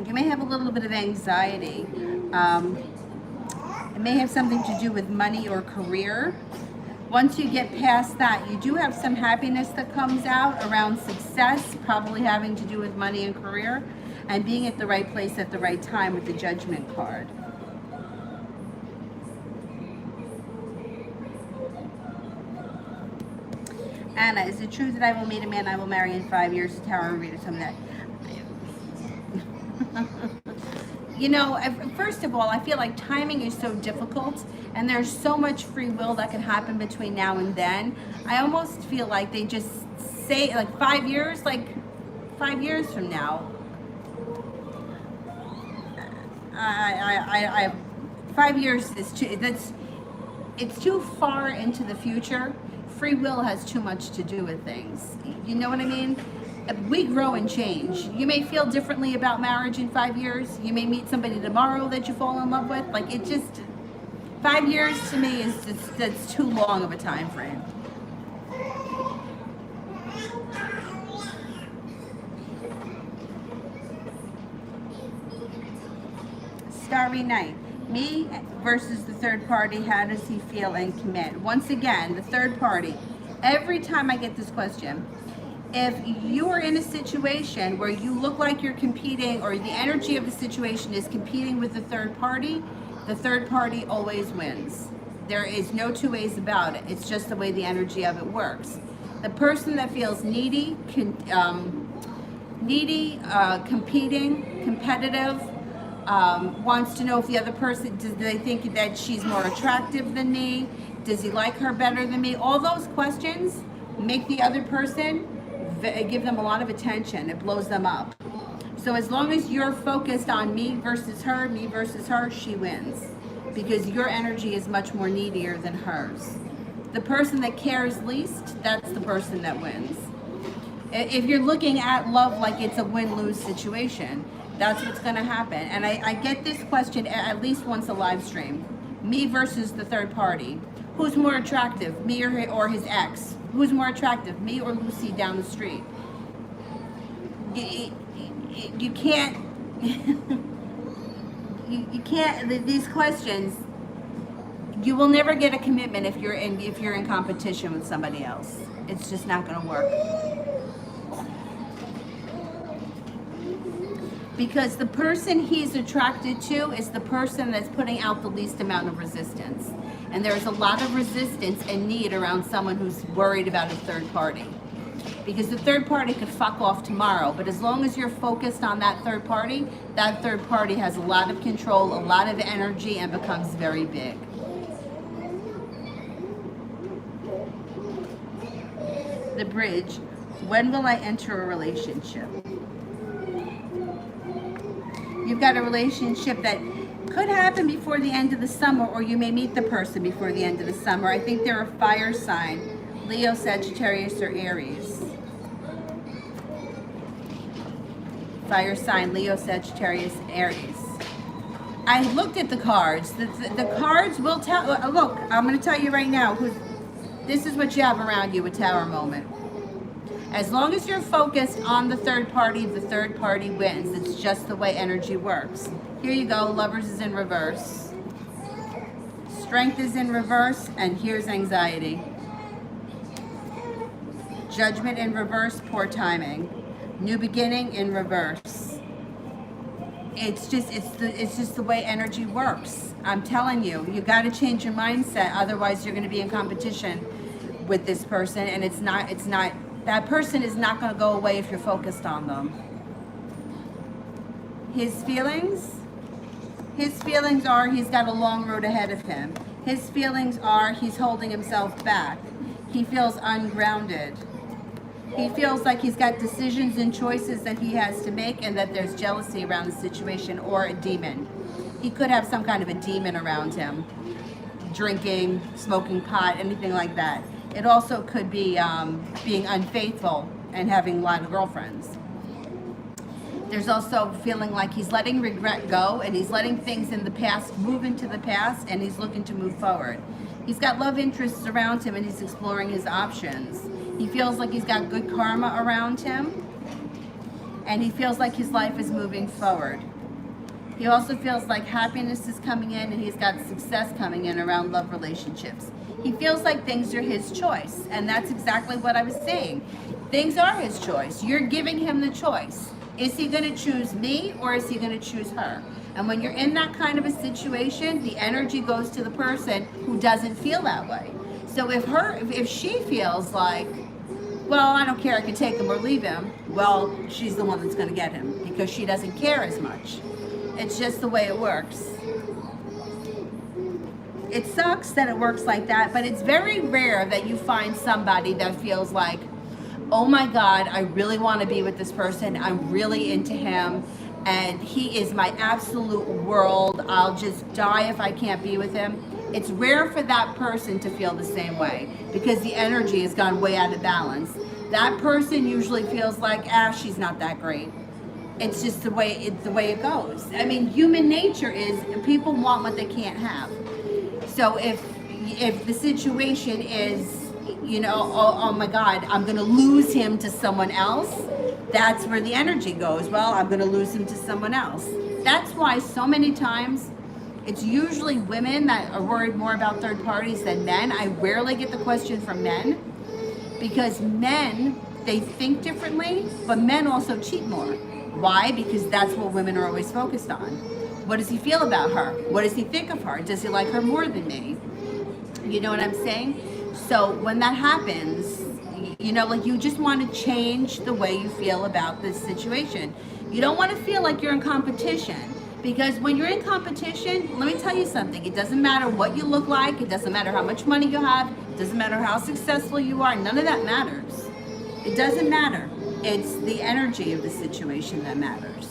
You may have a little bit of anxiety. It may have something to do with money or career. Once you get past that, you do have some happiness that comes out around success, probably having to do with money and career, and being at the right place at the right time with the Judgment card. Anna, is it true that I will meet a man I will marry in 5 years? Tarot reader, something like that. You know, first of all, I feel like timing is so difficult, and there's so much free will that can happen between now and then. I almost feel like they just say, like 5 years, like 5 years from now. I 5 years is too, it's too far into the future. Free will has too much to do with things. You know what I mean? We grow and change. You may feel differently about marriage in 5 years. You may meet somebody tomorrow that you fall in love with. Like, it just, 5 years to me is just, that's too long of a time frame. Starry Night. Me versus the third party, how does he feel and commit? Once again, the third party. Every time I get this question, if you are in a situation where you look like you're competing, or the energy of the situation is competing with the third party always wins. There is no two ways about it. It's just the way the energy of it works. The person that feels needy, competing, competitive, wants to know if the other person, do they think that she's more attractive than me? Does he like her better than me? All those questions make the other person, give them a lot of attention. It blows them up. So as long as you're focused on me versus her, she wins. Because your energy is much more needier than hers. The person that cares least, that's the person that wins. If you're looking at love like it's a win-lose situation, that's what's going to happen. And I get this question at least once a live stream. Me versus the third party. Who's more attractive, me or his ex? Who's more attractive, me or Lucy down the street? You can't, you can't, these questions, you will never get a commitment if you're in competition with somebody else. It's just not going to work. Because the person he's attracted to is the person that's putting out the least amount of resistance. And there's a lot of resistance and need around someone who's worried about a third party. Because the third party could fuck off tomorrow, but as long as you're focused on that third party has a lot of control, a lot of energy, and becomes very big. The Bridge. When will I enter a relationship? You've got a relationship that could happen before the end of the summer, or you may meet the person before the end of the summer. I think they're a fire sign. Leo, Sagittarius, or Aries. Fire sign, Leo, Sagittarius, Aries. I looked at the cards. The cards will tell. Look, I'm going to tell you right now. This is what you have around you, a tower moment. As long as you're focused on the third party wins. It's just the way energy works. Here you go. Lovers is in reverse. Strength is in reverse. And here's anxiety. Judgment in reverse. Poor timing. New beginning in reverse. It's just the way energy works. I'm telling you, you got to change your mindset. Otherwise, you're going to be in competition with this person, and it's not. That person is not going to go away if you're focused on them. His feelings are he's got a long road ahead of him. His feelings are he's holding himself back. He feels ungrounded. He feels like he's got decisions and choices that he has to make, and that there's jealousy around the situation, or a demon. He could have some kind of a demon around him. Drinking, smoking pot, anything like that. It also could be being unfaithful and having a lot of girlfriends. There's also feeling like he's letting regret go, and he's letting things in the past move into the past, and he's looking to move forward. He's got love interests around him, and he's exploring his options. He feels like he's got good karma around him, and he feels like his life is moving forward. He also feels like happiness is coming in, and he's got success coming in around love relationships. He feels like things are his choice, and that's exactly what I was saying. Things are his choice. You're giving him the choice. Is he going to choose me, or is he going to choose her? And when you're in that kind of a situation, the energy goes to the person who doesn't feel that way. So if she feels like, well, I don't care, I can take him or leave him, well, she's the one that's going to get him, because she doesn't care as much. It's just the way it works. It sucks that it works like that, but it's very rare that you find somebody that feels like, oh my God, I really want to be with this person. I'm really into him, and he is my absolute world. I'll just die if I can't be with him. It's rare for that person to feel the same way, because the energy has gone way out of balance. That person usually feels like, she's not that great. It's just the way it goes. I mean, human nature is people want what they can't have. So if the situation is, oh my God, I'm going to lose him to someone else, that's where the energy goes. Well, I'm going to lose him to someone else. That's why so many times it's usually women that are worried more about third parties than men. I rarely get the question from men, because men, they think differently, but men also cheat more. Why? Because that's what women are always focused on. What does he feel about her? What does he think of her? Does he like her more than me? You know what I'm saying? So when that happens, like you just want to change the way you feel about this situation. You don't want to feel like you're in competition, because when you're in competition, let me tell you something. It doesn't matter what you look like. It doesn't matter how much money you have. It doesn't matter how successful you are. None of that matters. It doesn't matter. It's the energy of the situation that matters.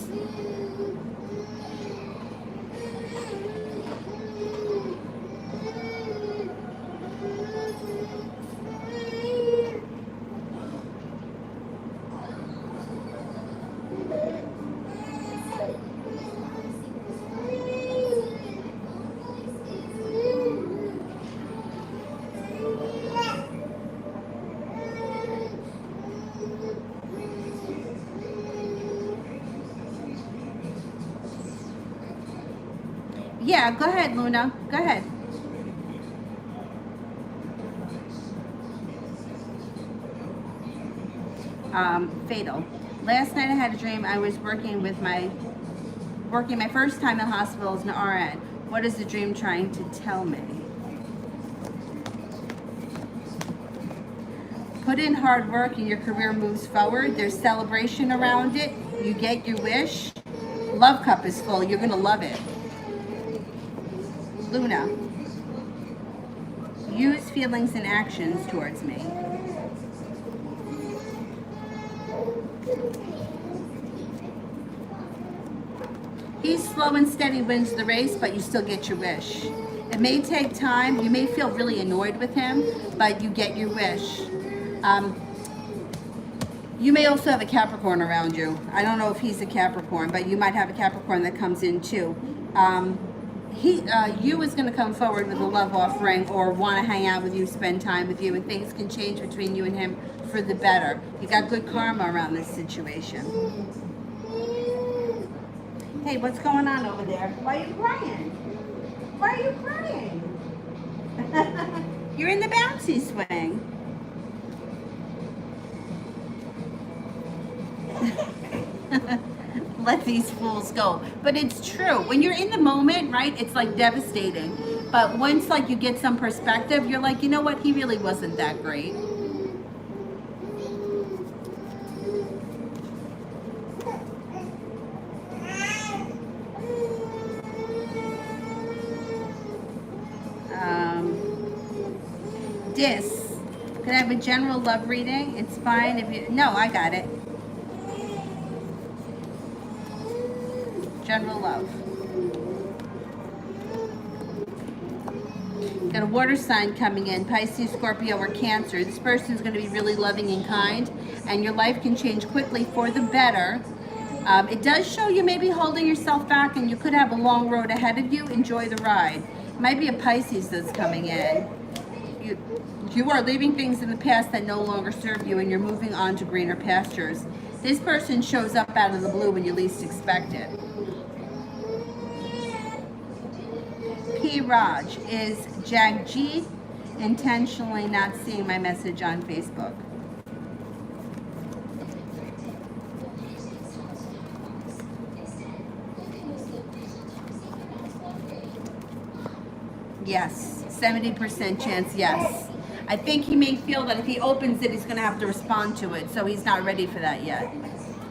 Yeah, go ahead, Luna. Go ahead. Fatal. Last night I had a dream I was working my first time in the hospital as an RN. What is the dream trying to tell me? Put in hard work and your career moves forward. There's celebration around it. You get your wish. Love cup is full. You're going to love it. Luna, use feelings and actions towards me. He's slow and steady wins the race, but you still get your wish. It may take time. You may feel really annoyed with him, but you get your wish. You may also have a Capricorn around you. I don't know if he's a Capricorn, but you might have a Capricorn that comes in too. You is going to come forward with a love offering or want to hang out with you, spend time with you, and things can change between you and him for the better. You got good karma around this situation. Hey, what's going on over there? Why are you crying? Why are you crying? You're in the bouncy swing. Let these fools go. But it's true. When you're in the moment, right, it's like devastating. But once like you get some perspective, you're like, you know what, he really wasn't that great. Could I have a general love reading? It's fine if you, no, I got it. General love. Got a water sign coming in, Pisces, Scorpio, or Cancer. This person is going to be really loving and kind, and your life can change quickly for the better. It does show you maybe holding yourself back, and you could have a long road ahead of you. Enjoy the ride. It might be a Pisces that's coming in. You are leaving things in the past that no longer serve you, and you're moving on to greener pastures. This person shows up out of the blue when you least expect it. P. Raj, is Jagjeet intentionally not seeing my message on Facebook? Yes, 70% chance, yes. I think he may feel that if he opens it, he's going to have to respond to it, so he's not ready for that yet.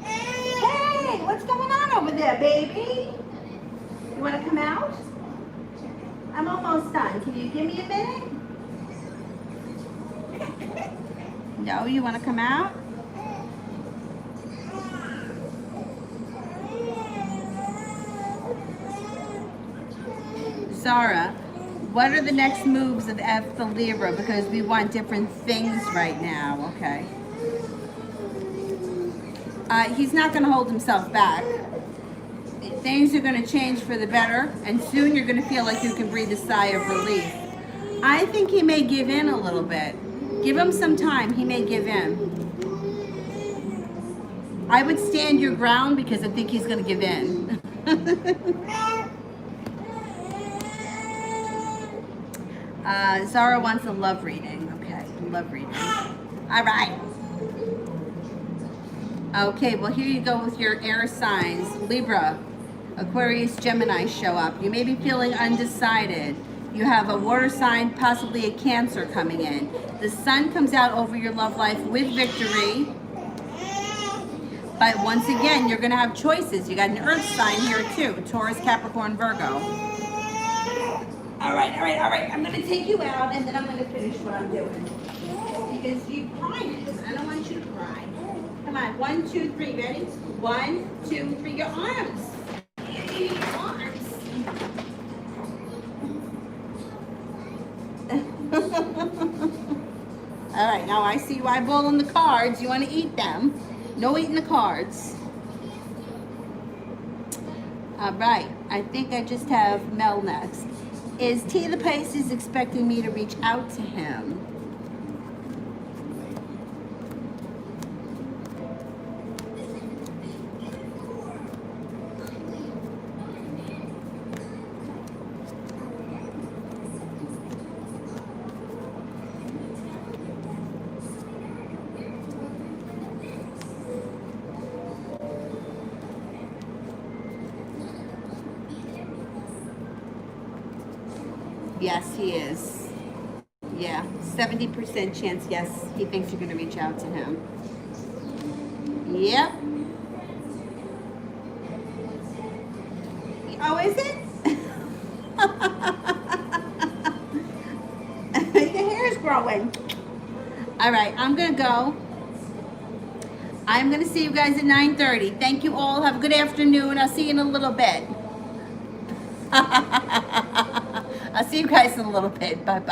Hey, what's going on over there, baby? You want to come out? I'm almost done. Can you give me a minute? No, you want to come out? Zara, what are the next moves of F the Libra? Because we want different things right now, okay? He's not going to hold himself back. Things are going to change for the better, and soon you're going to feel like you can breathe a sigh of relief. I think he may give in a little bit. Give him some time. He may give in. I would stand your ground because I think he's going to give in. Zara wants a love reading. Okay, love reading. All right. Okay, well, here you go with your air signs. Libra, Aquarius, Gemini show up. You may be feeling undecided. You have a water sign, possibly a Cancer coming in. The sun comes out over your love life with victory. But once again, you're going to have choices. You got an earth sign here too. Taurus, Capricorn, Virgo. All right. I'm going to take you out, and then I'm going to finish what I'm doing. Because you're crying. I don't want you to cry. Come on. 1, 2, 3. Ready? 1, 2, 3. Your arms. Your arms. All right. Now I see you eyeballing the cards. You want to eat them. No eating the cards. All right. I think I just have Mel next. Is T the Pisces expecting me to reach out to him? Yes, he is. Yeah, 70% chance, yes, he thinks you're going to reach out to him. Yep. Oh, is it? Your hair is growing. All right, I'm going to go. I'm going to see you guys at 9:30. Thank you all. Have a good afternoon. I'll see you in a little bit. I'll see you guys in a little bit. Bye-bye.